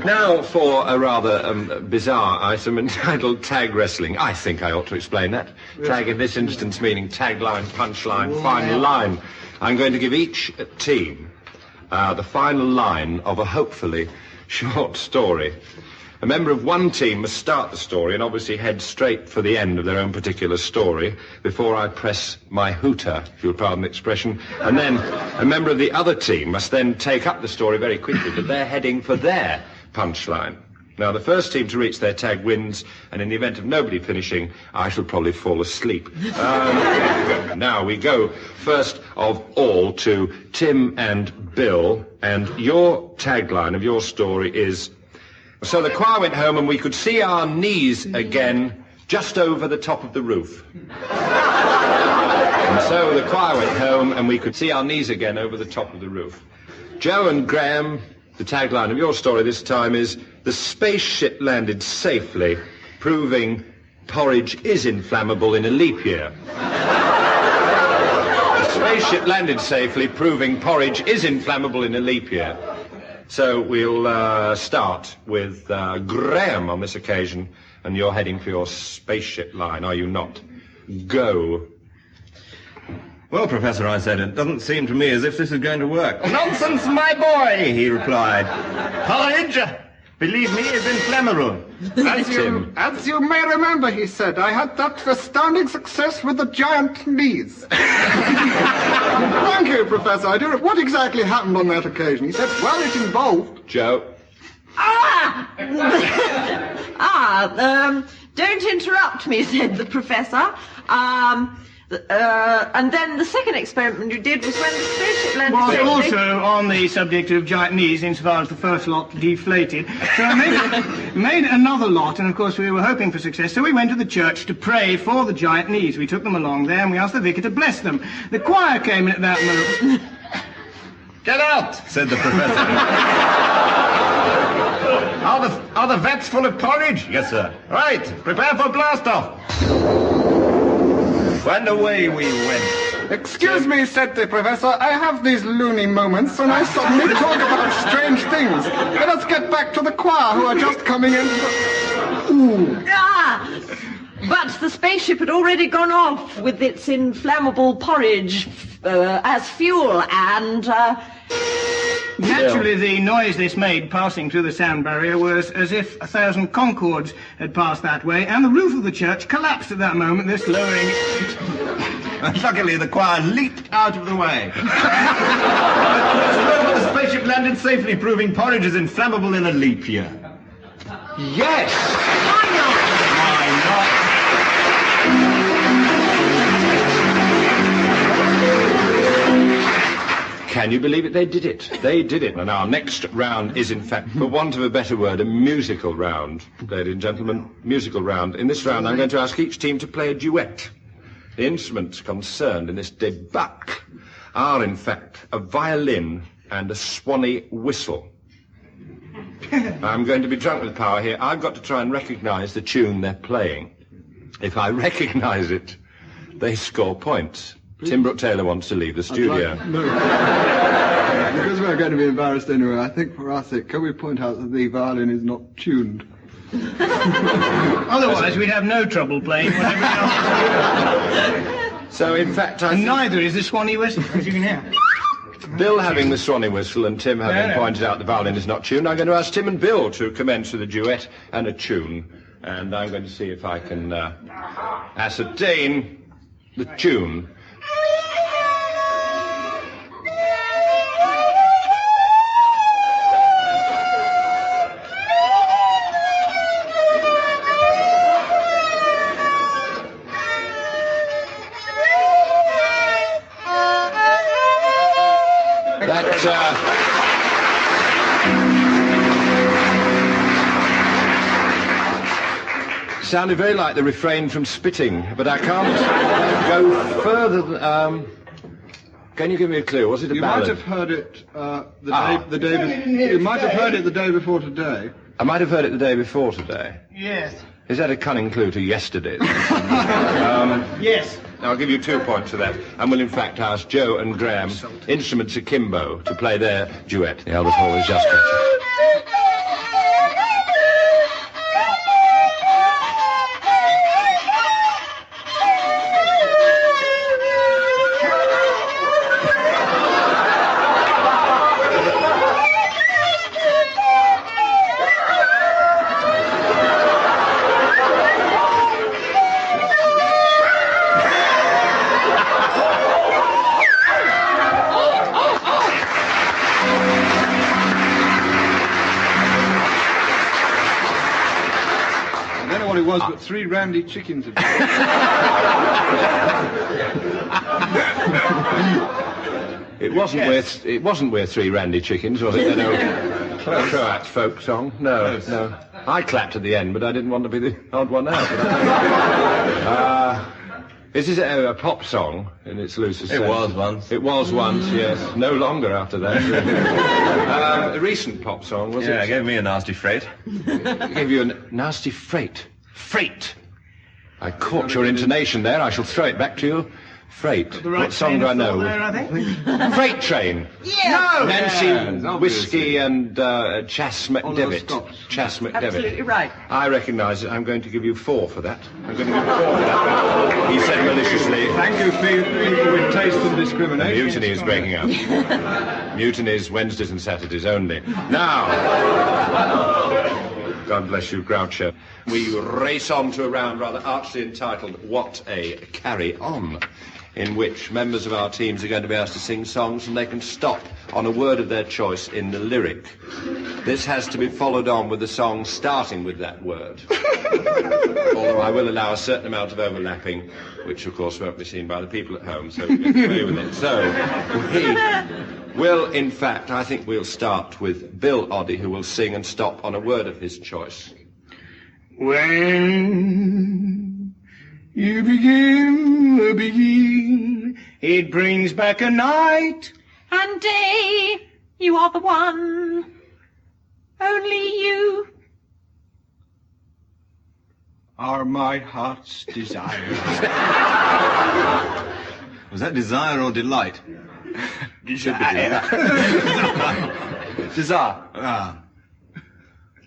Now for a rather bizarre item entitled Tag Wrestling. I think I ought to explain that. Tag in this instance meaning tagline, punchline, final line. I'm going to give each team the final line of a hopefully short story. A member of one team must start the story and obviously head straight for the end of their own particular story before I press my hooter, if you'll pardon the expression. And then a member of the other team must then take up the story very quickly, but they're heading for their punchline. Now, the first team to reach their tag wins, and in the event of nobody finishing, I shall probably fall asleep. Now we go, first of all, to Tim and Bill, and your tagline of your story is... So the choir went home and we could see our knees again just over the top of the roof. And so the choir went home and we could see our knees again over the top of the roof. Joe and Graham, the tagline of your story this time is, the spaceship landed safely, proving porridge is inflammable in a leap year. The spaceship landed safely, proving porridge is inflammable in a leap year. So we'll start with Graham on this occasion, and you're heading for your spaceship line, are you not? Go. Well, Professor, I said, it doesn't seem to me as if this is going to work. Nonsense, my boy, he replied. Porridge, believe me, is inflammable. As you may remember, he said, I had that astounding success with the giant knees. Thank you, Professor. I don't know what exactly happened on that occasion. He said, well, it involved... Joe. Don't interrupt me, said the professor. And then the second experiment you did was when the spaceship landed Was safely. also on the subject of giant knees, insofar as the first lot deflated. So I made another lot, and of course we were hoping for success, so we went to the church to pray for the giant knees. We took them along there, and we asked the vicar to bless them. The choir came in at that moment. Get out, said the professor. Are the vats full of porridge? Yes, sir. Right, prepare for blast-off. And away we went. Excuse me, said the professor, I have these loony moments and I suddenly talk about strange things. Let us get back to the choir who are just coming in. Ooh. But the spaceship had already gone off with its inflammable porridge as fuel, and... Naturally, the noise this made passing through the sound barrier was as if 1,000 Concords had passed that way, and the roof of the church collapsed at that moment, this lowering it. Luckily, the choir leaped out of the way. The spaceship landed safely, proving porridge is inflammable in a leap year. Yes! Why not? Why not? Can you believe it? They did it. They did it. And our next round is, in fact, for want of a better word, a musical round. Ladies and gentlemen, musical round. In this round, I'm going to ask each team to play a duet. The instruments concerned in this debut are, in fact, a violin and a swanny whistle. I'm going to be drunk with power here. I've got to try and recognise the tune they're playing. If I recognise it, they score points. Tim Brooke-Taylor wants to leave the studio. Because we're going to be embarrassed anyway, I think for our sake, can we point out that the violin is not tuned? Otherwise, we'd have no trouble playing whatever else. So, in fact, And neither is the Swanee whistle, as you can hear. Bill having the swanny whistle and Tim having pointed out the violin is not tuned, I'm going to ask Tim and Bill to commence with a duet and a tune. And I'm going to see if I can ascertain the tune. Sounded very like the refrain from Spitting, but I can't go further than... Can you give me a clue? Was it a You ballad? might have heard it the day. You might have heard it the day before today. I might have heard it the day before today. Yes. Is that a cunning clue to yesterday? Yes. I'll give you 2 points for that, and will in fact ask Joe and Graham, instruments akimbo, to play their duet. The eldest hall is just catching. What it was, but 3 randy chickens. It wasn't worth 3 randy chickens, was it? No. Croat folk song. No. I clapped at the end, but I didn't want to be the odd one out. Is this a pop song in its loosest sense? It was once. It was once, yes. No longer after that. A recent pop song, was it? Yeah, it gave me a nasty freight. It gave you a nasty freight. Freight! I caught your intonation there. I shall throw it back to you. Freight. What song do I know? Freight Train. Yeah. No! Nancy Whiskey and Chas McDevitt. Chas McDevitt. Absolutely right. I recognise it. I'm going to give you 4 for that. I'm going to give you 4 for that. He said maliciously. Thank you, people with taste and discrimination. Mutiny is breaking up. Mutinies Wednesdays and Saturdays only. Now, God bless you, Groucho. We race on to a round rather archly entitled What a Carry On, in which members of our teams are going to be asked to sing songs and they can stop on a word of their choice in the lyric. This has to be followed on with a song starting with that word. Although I will allow a certain amount of overlapping, which of course won't be seen by the people at home, so we get away with it. So, we will, in fact, I think we'll start with Bill Oddie, who will sing and stop on a word of his choice. When you begin, it brings back a night and day. You are the one. Only you are my heart's desire. Was that desire or delight? Desire. Desire.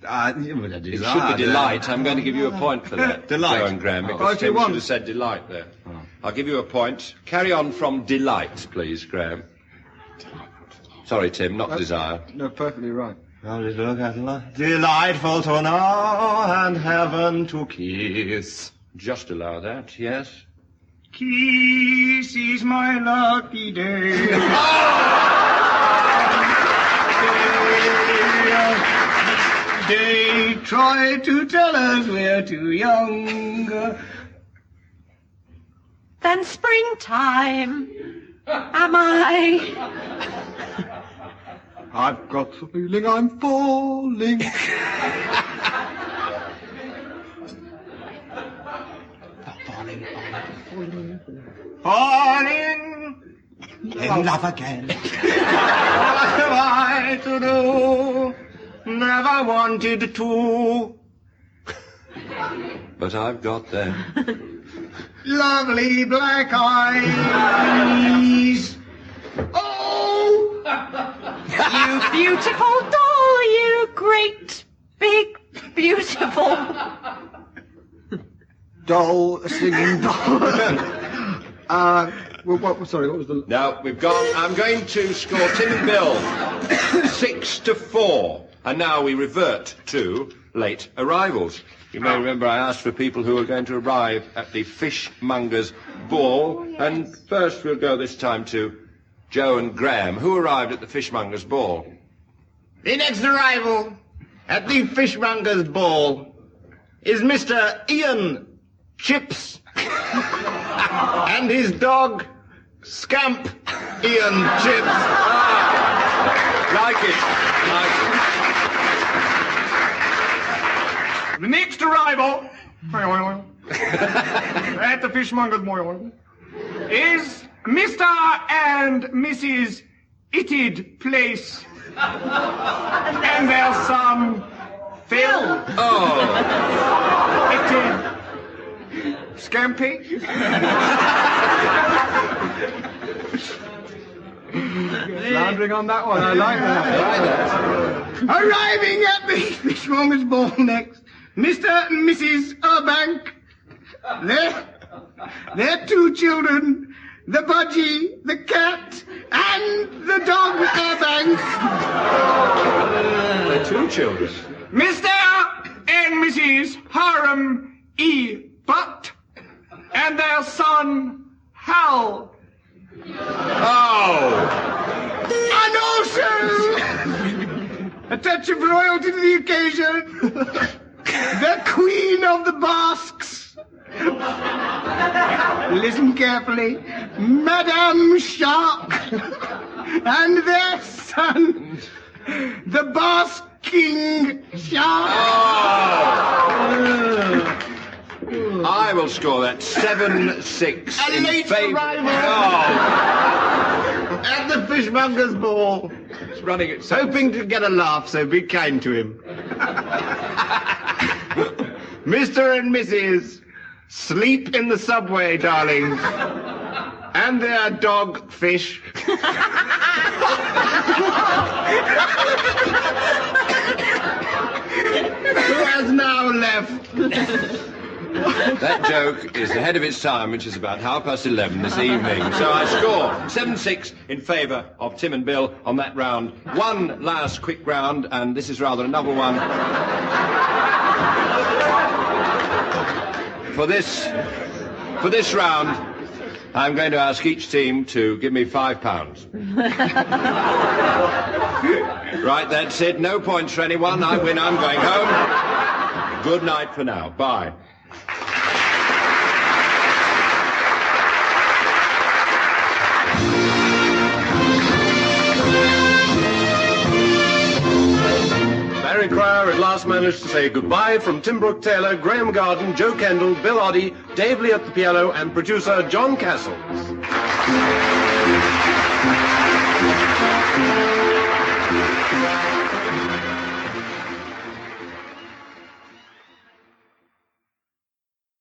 It should be delight. I'm going to give you a point for that. Delight. Joe and Graham, because Tim should have said delight there. I'll give you a point. Carry on from delight, please, Graham. Sorry, Tim, not desire. No, perfectly right. Delightful to know and heaven to kiss. Just allow that, yes. Kiss is my lucky day. They try to tell us we're too young. Then springtime. Am I? I've got the feeling I'm falling. Falling in love again. What have I to do? Never wanted to. But I've got them. Lovely black eyes. Oh! You beautiful doll, you great, big, beautiful Doll, singing doll. Sorry, what was the... Now, I'm going to score Tim and Bill 6-4. And now we revert to late arrivals. You may remember I asked for people who are going to arrive at the Fishmongers ball. Oh, yes. And first we'll go this time to Joe and Graham, who arrived at the Fishmongers ball. The next arrival at the Fishmongers ball is Mr. Ian Chips and his dog, Scamp Ian Chips. Like it. The next arrival at the Fishmongers ball is Mr. and Mrs. Itted Place and their son, Phil. Oh. Itted Scampy. Floundering on that one, I like that. Arriving at the Fishmongers Ball next, Mr. and Mrs. Urbank, their two children, the budgie, the cat, and the dog Urbank. They're two children. Mr. and Mrs. Hiram E. Butt, and their son, Hal. Oh! And also, a touch of royalty to the occasion, the Queen of the Basques. Listen carefully, Madame Shark, and their son, the Basque King Shark. Oh. I will score that 7-6 A in late favour. arrival. Oh. At the Fishmongers Ball. It's running at Hoping to get a laugh, so be kind to him. Mr. and Mrs. Sleep in the subway, darlings. And their dog, Fish. Who has now left? That joke is ahead of its time, which is about 11:30 this evening. So I score 7-6 in favour of Tim and Bill on that round. One last quick round, and this is rather a novel one. For this round, I'm going to ask each team to give me £5. Right, that's it. No points for anyone. I win. I'm going home. Good night for now. Bye. Barry Cryer at last managed to say goodbye from Tim Brooke-Taylor, Graham Garden, Joe Kendall, Bill Oddie, Dave Lee at the piano, and producer John Castles.